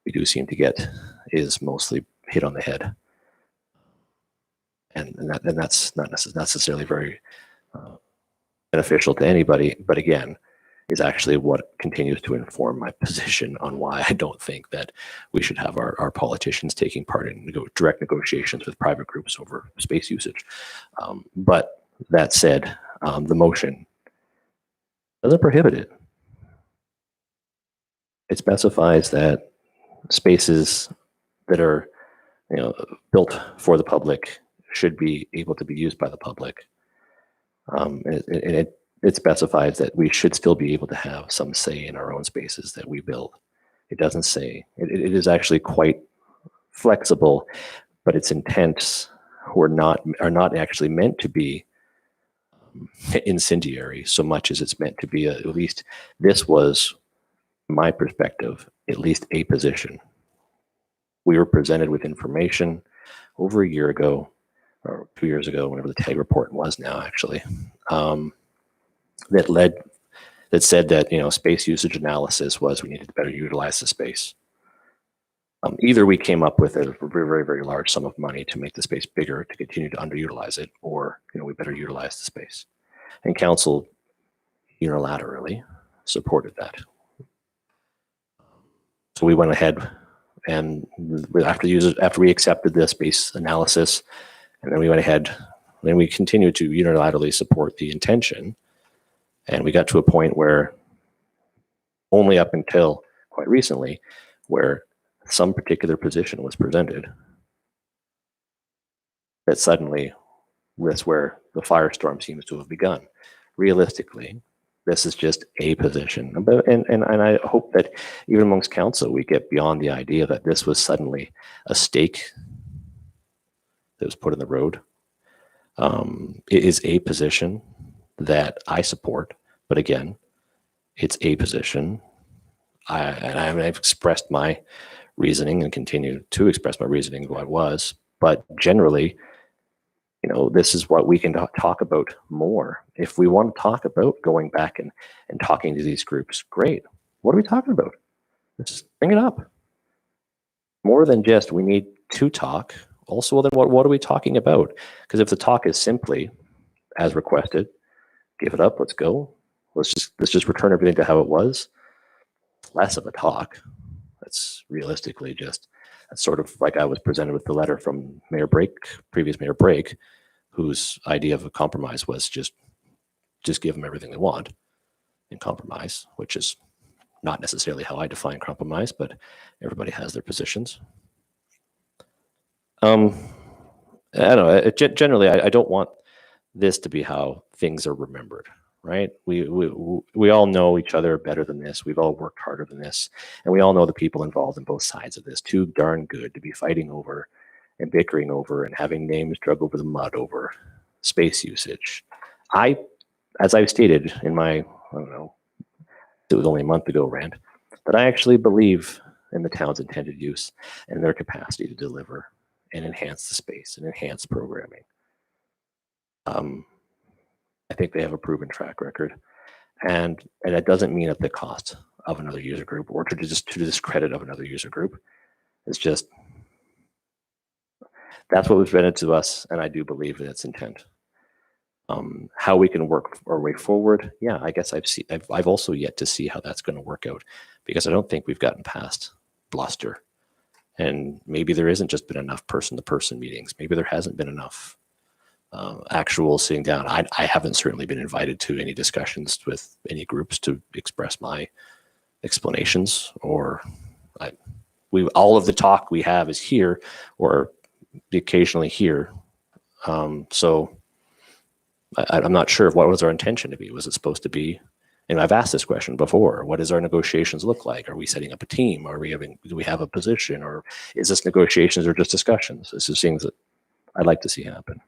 Speaker 7: we do seem to get is mostly hit on the head. And that's not necessarily very beneficial to anybody, but again, is actually what continues to inform my position on why I don't think that we should have our politicians taking part in direct negotiations with private groups over space usage. But that said, the motion doesn't prohibit it. It specifies that spaces that are built for the public should be able to be used by the public. And it specifies that we should still be able to have some say in our own spaces that we build. It doesn't say, it is actually quite flexible, but its intents are not actually meant to be incendiary so much as it's meant to be, at least this was, from my perspective, at least a position. We were presented with information over a year ago, or 2 years ago, whenever the TAG report was now actually, that said that space usage analysis was we needed to better utilize the space. Either we came up with a very, very, very large sum of money to make the space bigger to continue to underutilize it, or we better utilize the space. And council unilaterally supported that. So we went ahead and after we accepted the space analysis, and then we went ahead and we continued to unilaterally support the intention. And we got to a point where only up until quite recently, where some particular position was presented, that suddenly that's where the firestorm seems to have begun. Realistically, this is just a position. And I hope that even amongst council, we get beyond the idea that this was suddenly a stake that was put in the road. It is a position that I support, but again, it's a position. I've expressed my reasoning and continue to express my reasoning who I was, but generally, you know, this is what we can talk about more. If we want to talk about going back and talking to these groups, great. What are we talking about? Let's just bring it up. More than just we need to talk. Also, then what are we talking about? Because if the talk is simply, as requested, give it up, let's go. Let's just return everything to how it was. Less of a talk. That's realistically just, that's sort of like I was presented with the letter from previous Mayor Brake, whose idea of a compromise was just give them everything they want in compromise, which is not necessarily how I define compromise, but everybody has their positions. I don't know. Generally, I don't want this to be how things are remembered, right? We all know each other better than this. We've all worked harder than this, and we all know the people involved in both sides of this too darn good to be fighting over and bickering over and having names drug over the mud over space usage. As I've stated in my, I don't know, it was only a month ago rant, that I actually believe in the town's intended use and their capacity to deliver and enhance the space and enhance programming. I think they have a proven track record, and that doesn't mean at the cost of another user group or to the discredit of another user group. It's just, that's what was presented to us, and I do believe in its intent. How we can work our way forward, yeah, I guess I've also yet to see how that's going to work out, because I don't think we've gotten past bluster. And maybe there isn't just been enough person-to-person meetings. Maybe there hasn't been enough actual sitting down. I haven't certainly been invited to any discussions with any groups to express my explanations, or all of the talk we have is here or occasionally here. So I'm not sure what was our intention to be. Was it supposed to be, and I've asked this question before, what does our negotiations look like? Are we setting up a team? Do we have a position, or is this negotiations or just discussions? This is things that I'd like to see happen.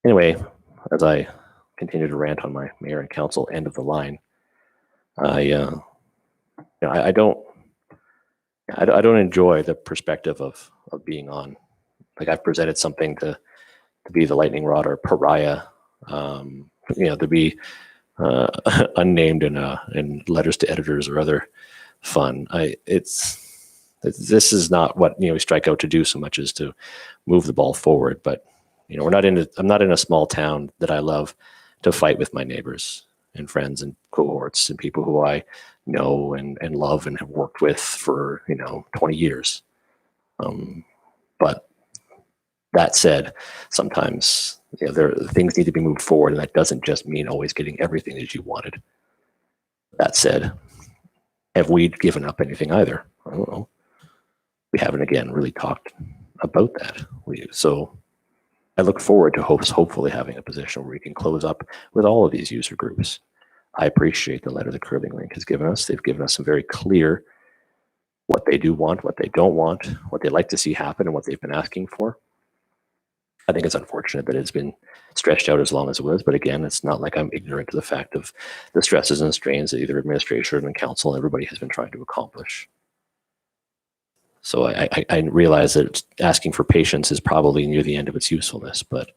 Speaker 7: Anyway, as I continue to rant on my mayor and council end of the line, I don't enjoy the perspective of being on, like, I've presented something to be the lightning rod or pariah, to be unnamed in letters to editors or other fun. This is not what we strike out to do so much as to move the ball forward. But I'm not in a small town that I love to fight with my neighbors and friends and cohorts and people who I know and love and have worked with for 20 years. But that said, sometimes things need to be moved forward, and that doesn't just mean always getting everything that you wanted. That said, have we given up anything either? I don't know. We haven't, again, really talked about that. So I look forward to hopefully having a position where we can close up with all of these user groups. I appreciate the letter the Curving Link has given us. They've given us some very clear what they do want, what they don't want, what they'd like to see happen, and what they've been asking for. I think it's unfortunate that it's been stretched out as long as it was, but again, it's not like I'm ignorant to the fact of the stresses and strains that either administration and council and everybody has been trying to accomplish. So I realize that asking for patience is probably near the end of its usefulness, but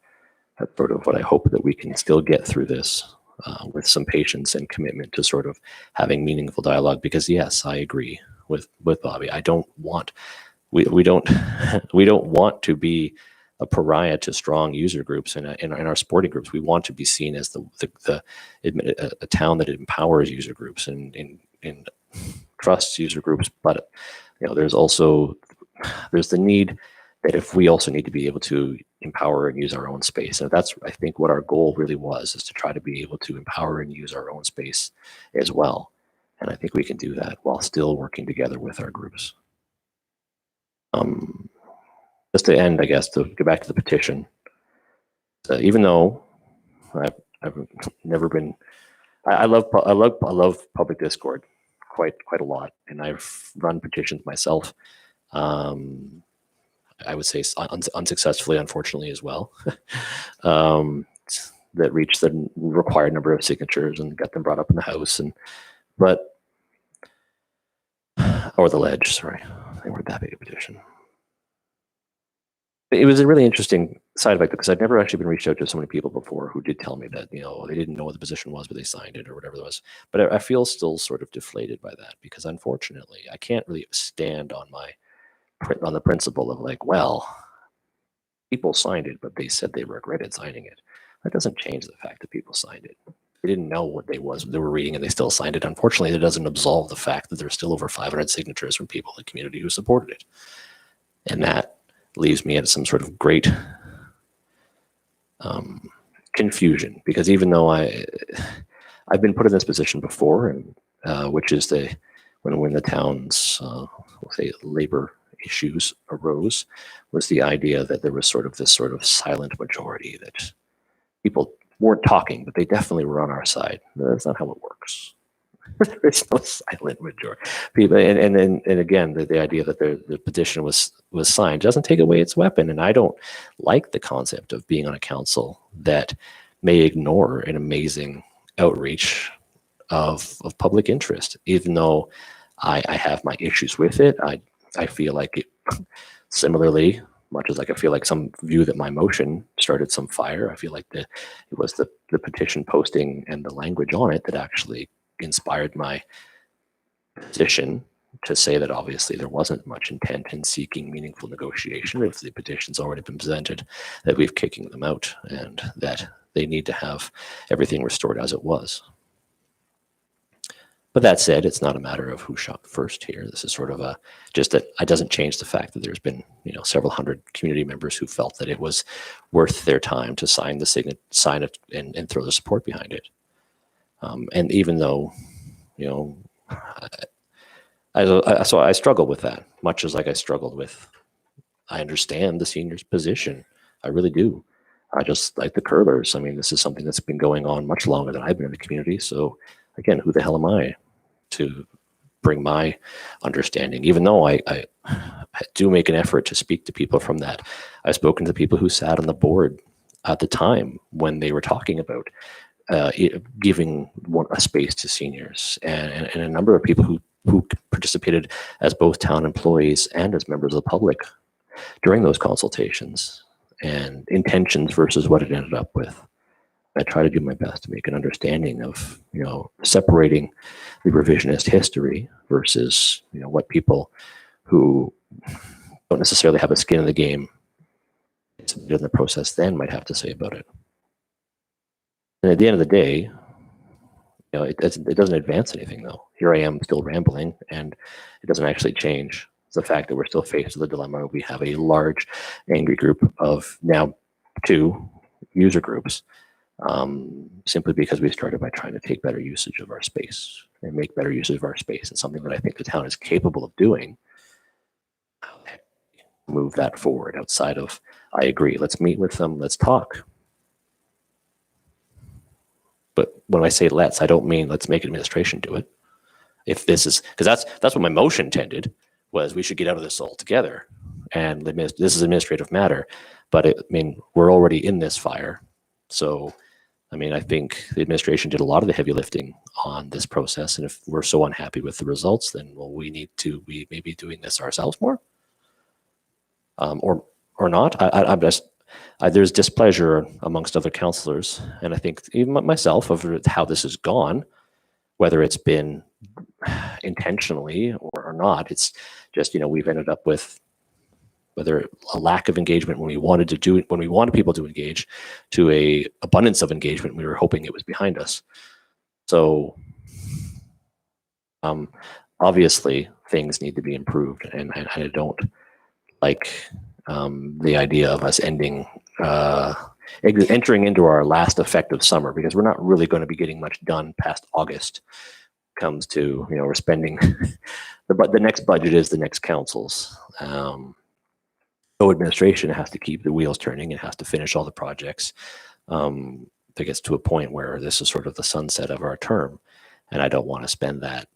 Speaker 7: that's sort of what I hope, that we can still get through this with some patience and commitment to sort of having meaningful dialogue. Because yes, I agree with Bobby. We don't want to be a pariah to strong user groups in our sporting groups. We want to be seen as a town that empowers user groups and trusts user groups. But there's the need that if we also need to be able to empower and use our own space. And that's, I think, what our goal really was, is to try to be able to empower and use our own space as well. And I think we can do that while still working together with our groups. Just to end, I guess, to go back to the petition, even though I've never been, I love public discord quite a lot, and I've run petitions myself. I would say unsuccessfully, unfortunately, as well. That reached the required number of signatures and got them brought up in the House, or the ledge. Sorry, they weren't that big a petition. It was a really interesting side effect because I'd never actually been reached out to so many people before who did tell me that, they didn't know what the position was, but they signed it or whatever it was. But I feel still sort of deflated by that because unfortunately I can't really stand on the principle of like, well, people signed it, but they said they regretted signing it. That doesn't change the fact that people signed it. They didn't know what they were reading and they still signed it. Unfortunately, it doesn't absolve the fact that there's still over 500 signatures from people in the community who supported it. And that leaves me at some sort of great confusion because even though I've been put in this position before, and which is when the town's we'll say labor issues arose, was the idea that there was sort of this sort of silent majority that people weren't talking, but they definitely were on our side. That's not how it works. There is no silent majority. People, and again, the idea that the petition was signed doesn't take away its weapon. And I don't like the concept of being on a council that may ignore an amazing outreach of public interest, even though I have my issues with it. I feel like it, similarly, much as like I feel like some view that my motion started some fire, I feel like it was the petition posting and the language on it that actually inspired my position to say that obviously there wasn't much intent in seeking meaningful negotiation if the petition's already been presented, that we've kicking them out and that they need to have everything restored as it was. But that said, it's not a matter of who shot first here. This is sort of just that it doesn't change the fact that there's been, several hundred community members who felt that it was worth their time to sign it and throw the support behind it. And even though, so I struggle with that, much as like I struggled with, I understand the seniors' position. I really do. I just like the curlers. I mean, this is something that's been going on much longer than I've been in the community. So again, who the hell am I to bring my understanding? Even though I do make an effort to speak to people from that. I've spoken to people who sat on the board at the time when they were talking about giving a space to seniors, and a number of people who participated as both town employees and as members of the public during those consultations, and intentions versus what it ended up with. I try to do my best to make an understanding of, separating the revisionist history versus, what people who don't necessarily have a skin in the game in the process then might have to say about it. And at the end of the day, it doesn't advance anything though. Here I am still rambling, and it doesn't actually change the fact that we're still faced with the dilemma. We have a large angry group of now 2 user groups, simply because we started by trying to take better usage of our space and make better use of our space, and something that I think the town is capable of doing. Move that forward outside of, I agree, let's meet with them, let's talk. But when I say let's, I don't mean let's make administration do it. If this is, because that's what my motion intended, was we should get out of this altogether. And this is an administrative matter, but we're already in this fire. So, I think the administration did a lot of the heavy lifting on this process. And if we're so unhappy with the results, then we may be doing this ourselves more, or not. There's displeasure amongst other councillors, and I think even myself, of how this has gone, whether it's been intentionally or not. It's just, we've ended up with whether a lack of engagement when we wanted people to engage, to a abundance of engagement. We were hoping it was behind us. So obviously things need to be improved, and I don't like the idea of us entering into our last effective summer, because we're not really going to be getting much done past August. Comes to, we're spending the next budget is the next council's. administration has to keep the wheels turning and has to finish all the projects. That gets to a point where this is sort of the sunset of our term. And I don't want to spend that,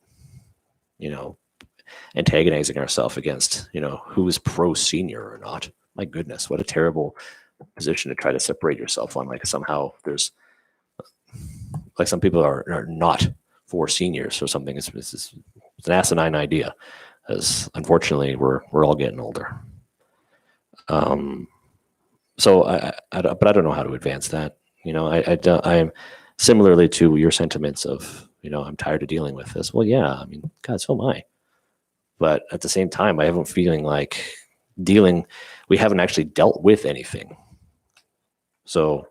Speaker 7: antagonizing ourselves against, who is pro senior or not. My goodness, what a terrible position to try to separate yourself on. Like somehow there's like some people are not for seniors or something. It's an asinine idea, as unfortunately we're all getting older. So but I don't know how to advance that. I'm similarly to your sentiments of, I'm tired of dealing with this. Well, yeah, I mean, God, so am I. But at the same time, I haven't feeling like we haven't actually dealt with anything. So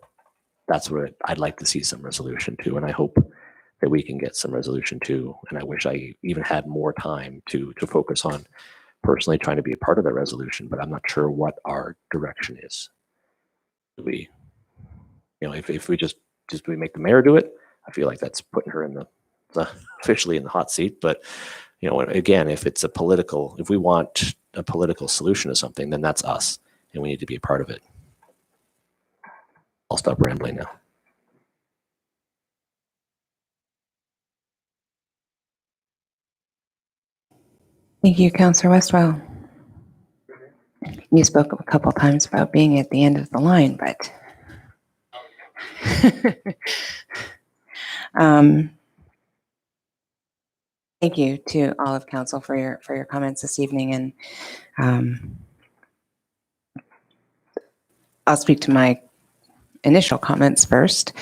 Speaker 7: that's what I'd like to see some resolution to. And I hope that we can get some resolution to. And I wish I even had more time to focus on personally trying to be a part of that resolution, but I'm not sure what our direction is. If we just we make the mayor do it, I feel like that's putting her in the officially in the hot seat. But again, if we want a political solution to something, then that's us, and we need to be a part of it. I'll stop rambling now.
Speaker 1: Thank you, Councillor Westwell. You spoke a couple times about being at the end of the line, but thank you to all of council for your comments this evening, and I'll speak to my initial comments first.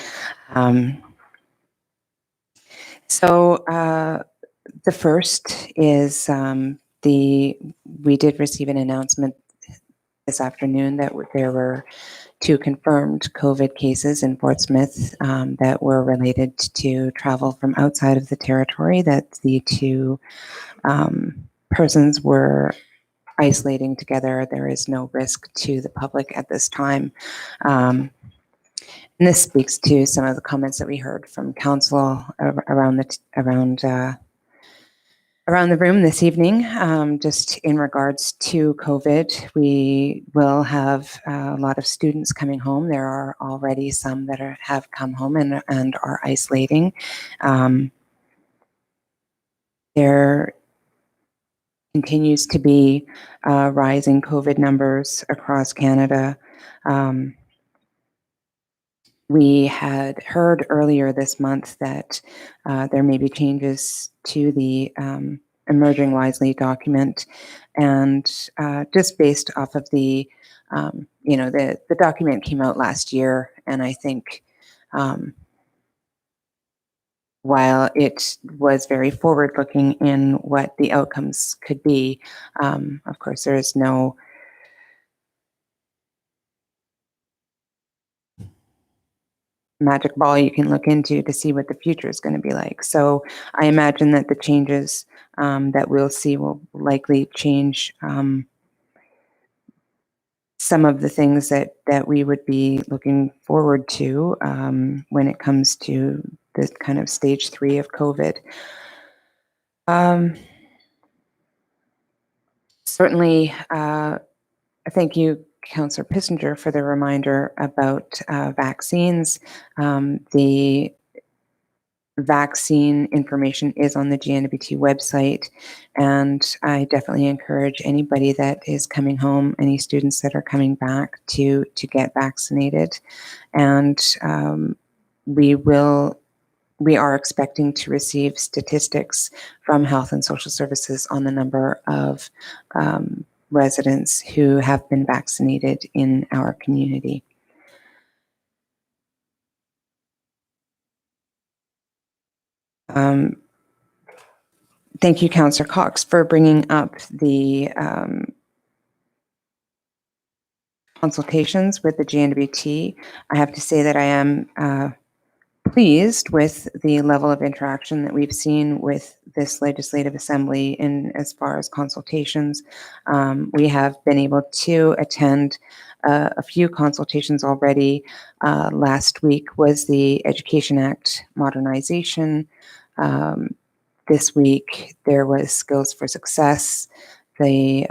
Speaker 1: The first is we did receive an announcement this afternoon that there were 2 confirmed COVID cases in Fort Smith that were related to travel from outside of the territory, that the 2 persons were isolating together. There is no risk to the public at this time. And this speaks to some of the comments that we heard from council around the room this evening. Just in regards to COVID, we will have a lot of students coming home. There are already some that have come home and are isolating. There continues to be rising COVID numbers across Canada. We had heard earlier this month that there may be changes to the Emerging Wisely document, and just based off of the document came out last year, and I think while it was very forward-looking in what the outcomes could be, of course there is no magic ball you can look into to see what the future is going to be like. So I imagine that the changes that we'll see will likely change some of the things that we would be looking forward to when it comes to this kind of stage 3 of COVID. Certainly, thank you, Councillor Pissinger, for the reminder about vaccines. The vaccine information is on the GNWT website, and I definitely encourage anybody that is coming home, any students that are coming back, to get vaccinated. And we are expecting to receive statistics from Health and Social Services on the number of residents who have been vaccinated in our community. Thank you, Councillor Cox, for bringing up the consultations with the GNWT. I have to say that I am pleased with the level of interaction that we've seen with this Legislative Assembly in as far as consultations. We have been able to attend a few consultations already. Last week was the Education Act modernization. This week there was Skills for Success. The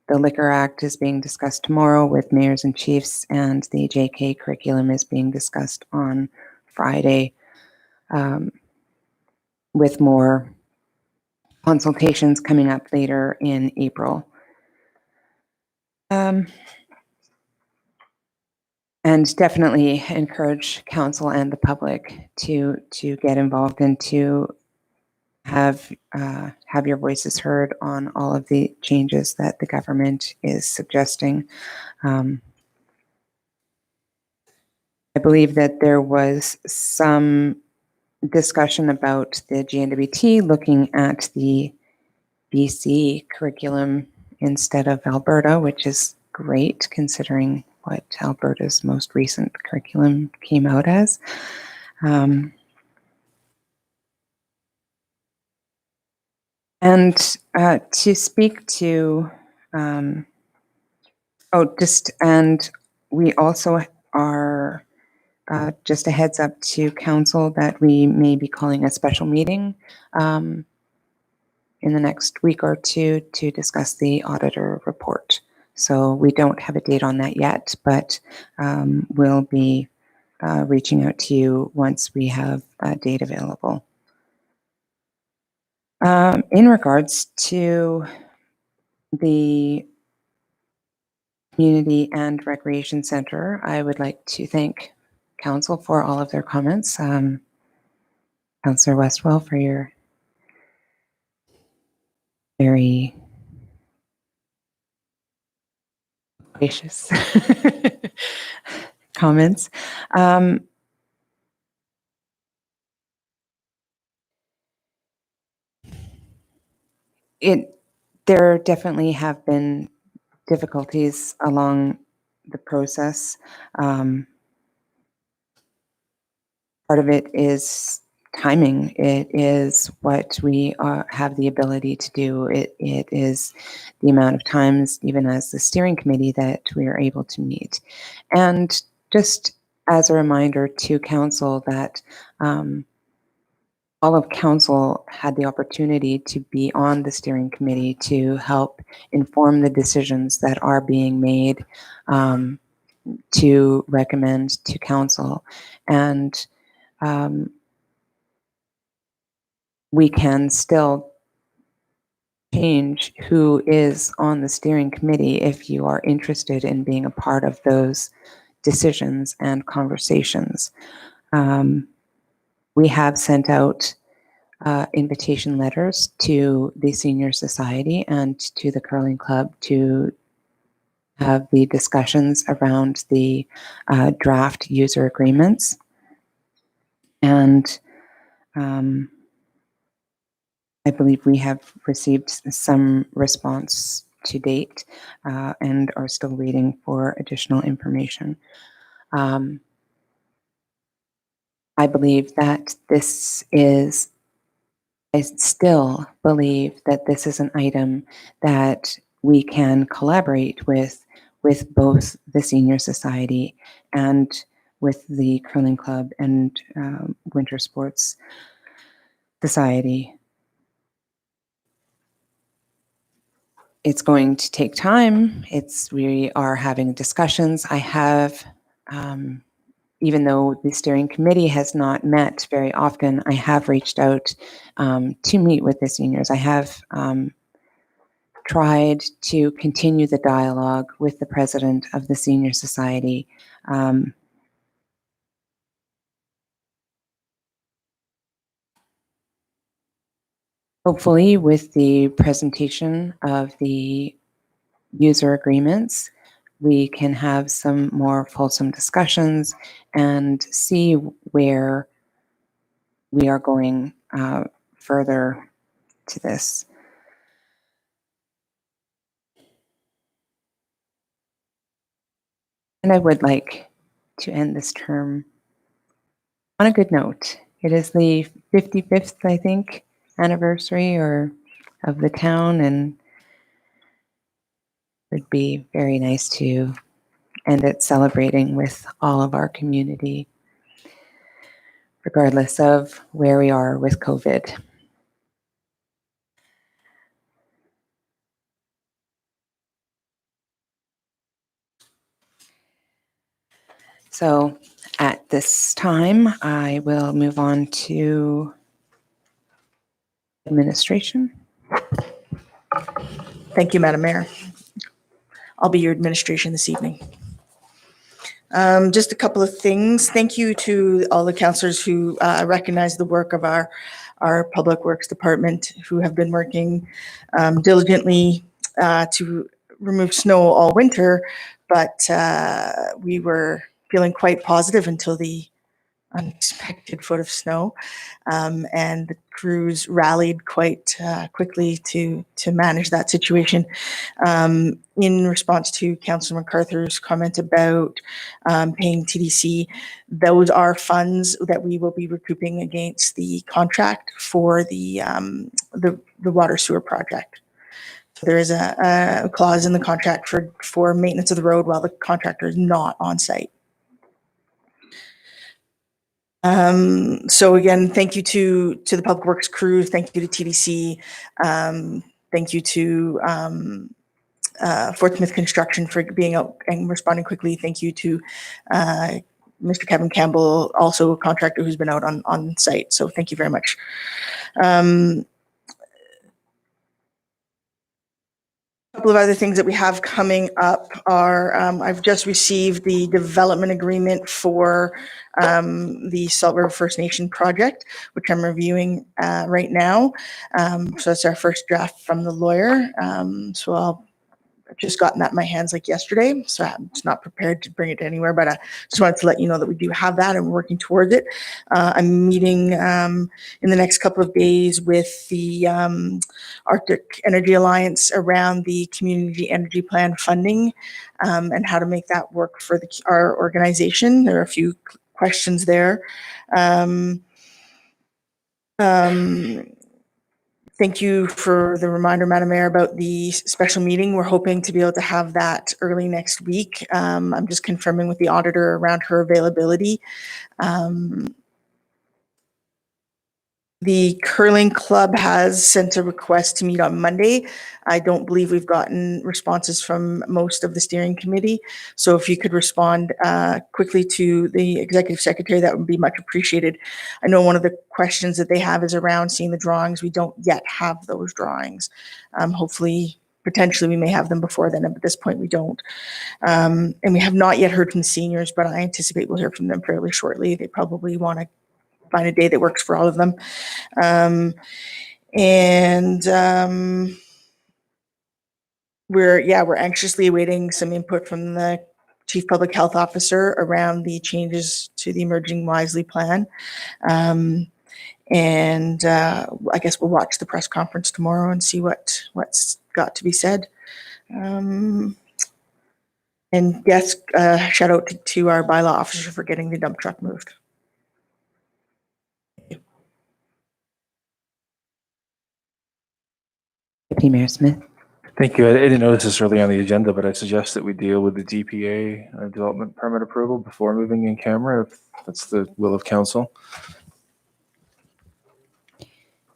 Speaker 1: The Liquor Act is being discussed tomorrow with mayors and chiefs, and the JK curriculum is being discussed on Friday, with more consultations coming up later in April. And definitely encourage council and the public to get involved and to have your voices heard on all of the changes that the government is suggesting. I believe that there was some discussion about the GNWT looking at the BC curriculum instead of Alberta, which is great considering what Alberta's most recent curriculum came out as. And to speak to, and we also are, just a heads up to council that we may be calling a special meeting in the next week or two to discuss the auditor report. So we don't have a date on that yet, but we'll be reaching out to you once we have a date available. In regards to the Community and Recreation Center, I would like to thank council for all of their comments. Councillor Westwell, for your very gracious comments. There definitely have been difficulties along the process. Part of it is timing. It is what we have the ability to do. It is the amount of times, even as the steering committee, that we are able to meet. And just as a reminder to council that all of council had the opportunity to be on the steering committee to help inform the decisions that are being made, to recommend to council. And we can still change who is on the steering committee if you are interested in being a part of those decisions and conversations. We have sent out invitation letters to the Senior Society and to the Curling Club to have the discussions around the draft user agreements. And I believe we have received some response to date and are still waiting for additional information. I believe that I still believe that this is an item that we can collaborate with both the Senior Society and with the Curling Club and Winter Sports Society. It's going to take time. We are having discussions. I have, even though the steering committee has not met very often, I have reached out to meet with the seniors. I have tried to continue the dialogue with the president of the Senior Society. Hopefully, with the presentation of the user agreements, we can have some more fulsome discussions and see where we are going further to this. And I would like to end this term on a good note. It is the 55th, I think, anniversary of the town, and it would be very nice to end it celebrating with all of our community, regardless of where we are with COVID. So at this time, I will move on to administration.
Speaker 11: Thank you, Madam Mayor. I'll be your administration this evening. Just a couple of things. Thank you to all the councillors who recognize the work of our Public Works Department, who have been working diligently to remove snow all winter, but we were feeling quite positive until the unexpected foot of snow, and the crews rallied quite quickly to manage that situation. In response to Councillor MacArthur's comment about paying TDC, those are funds that we will be recouping against the contract for the water sewer project. So there is a clause in the contract for maintenance of the road while the contractor is not on site. So again, thank you to the Public Works crew. Thank you to TDC. Thank you to Fort Smith Construction for being out and responding quickly. Thank you to Mr. Kevin Campbell, also a contractor who's been out on site. So thank you very much. A couple of other things that we have coming up are I've just received the development agreement for the Salt River First Nation project, which I'm reviewing right now. So that's our first draft from the lawyer. So I've just gotten that in my hands like yesterday, so I'm just not prepared to bring it anywhere, but I just wanted to let you know that we do have that and we're working towards it. I'm meeting in the next couple of days with the Arctic Energy Alliance around the community energy plan funding and how to make that work for our organization. There are a few questions there. Thank you for the reminder, Madam Mayor, about the special meeting. We're hoping to be able to have that early next week. I'm just confirming with the auditor around her availability. The curling club has sent a request to meet on Monday. I don't believe we've gotten responses from most of the steering committee. So if you could respond quickly to the executive secretary, that would be much appreciated. I know one of the questions that they have is around seeing the drawings. We don't yet have those drawings. Hopefully, potentially we may have them before then, but at this point we don't. And we have not yet heard from the seniors, but I anticipate we'll hear from them fairly shortly. They probably want to find a day that works for all of them. We're anxiously awaiting some input from the Chief Public Health Officer around the changes to the Emerging Wisely plan. I guess we'll watch the press conference tomorrow and see what's got to be said. And yes, shout out to our bylaw officer for getting the dump truck moved.
Speaker 1: Deputy Mayor Smith.
Speaker 3: Thank you. I didn't notice this early on the agenda, but I suggest that we deal with the DPA development permit approval before moving in camera, if that's the will of council.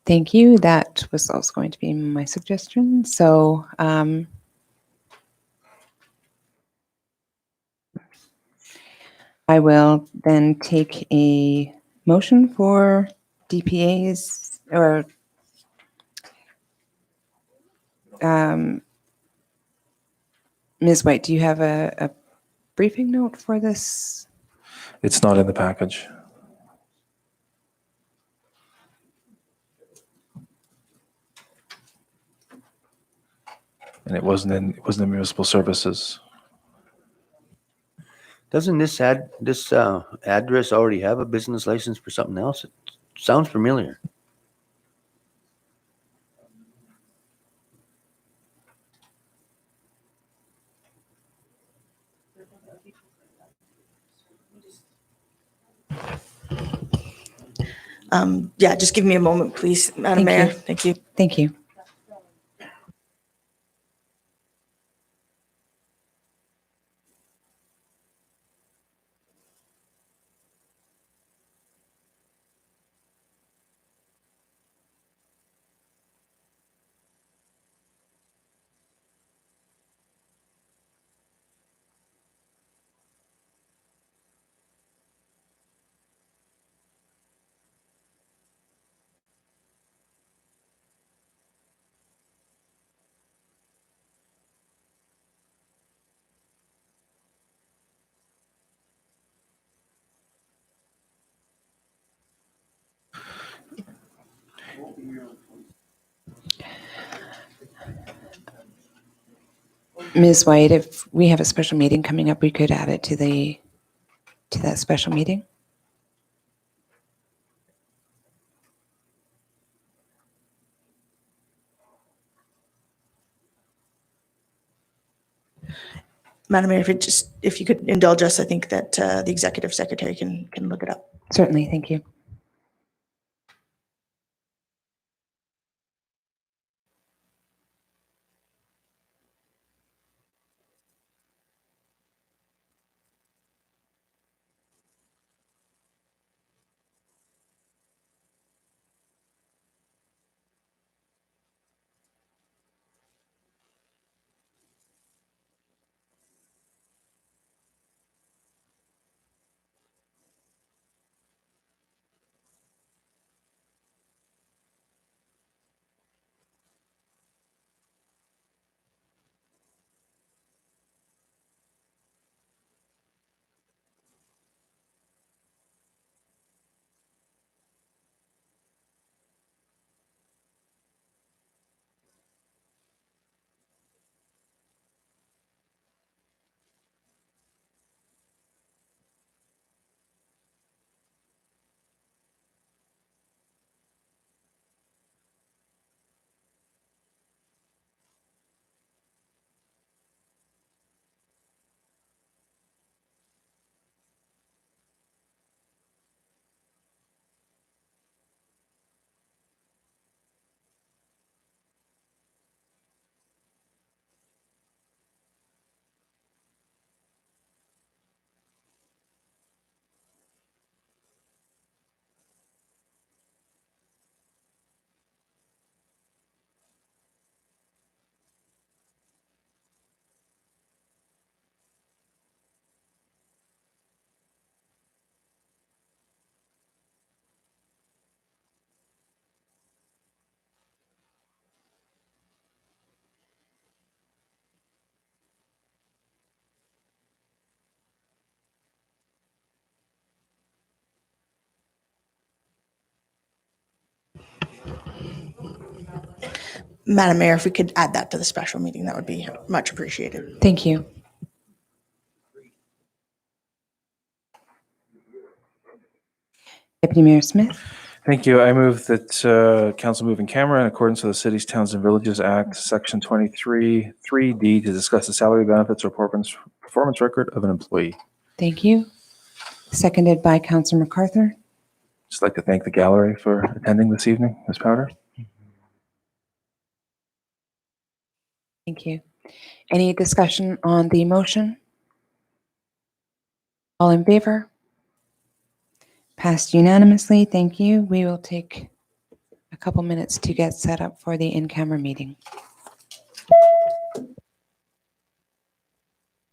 Speaker 1: Thank you. That was also going to be my suggestion. So I will then take a motion for DPAs or Ms. White, do you have a briefing note for this?
Speaker 3: It's not in the package. And it wasn't in municipal services.
Speaker 9: Doesn't this address already have a business license for something else? It sounds familiar.
Speaker 11: Yeah, just give me a moment, please, Madam
Speaker 1: Thank you.
Speaker 11: Mayor. Thank you.
Speaker 1: Thank you. Ms. White, if we have a special meeting coming up, we could add it to that special meeting.
Speaker 11: Madam Mayor, if you could indulge us, I think that the executive secretary can look it up.
Speaker 1: Certainly, thank you.
Speaker 11: Madam Mayor, if we could add that to the special meeting, that would be much appreciated.
Speaker 1: Thank you. Deputy Mayor Smith.
Speaker 3: Thank you. I move that council move in camera in accordance with the Cities, Towns, and Villages Act, Section 23, 3D, to discuss the salary, benefits, or performance record of an employee.
Speaker 1: Thank you. Seconded by Councilor MacArthur.
Speaker 3: Just like to thank the gallery for attending this evening, Ms. Powder.
Speaker 1: Thank you. Any discussion on the motion? All in favor? Passed unanimously. Thank you. We will take a couple minutes to get set up for the in-camera meeting.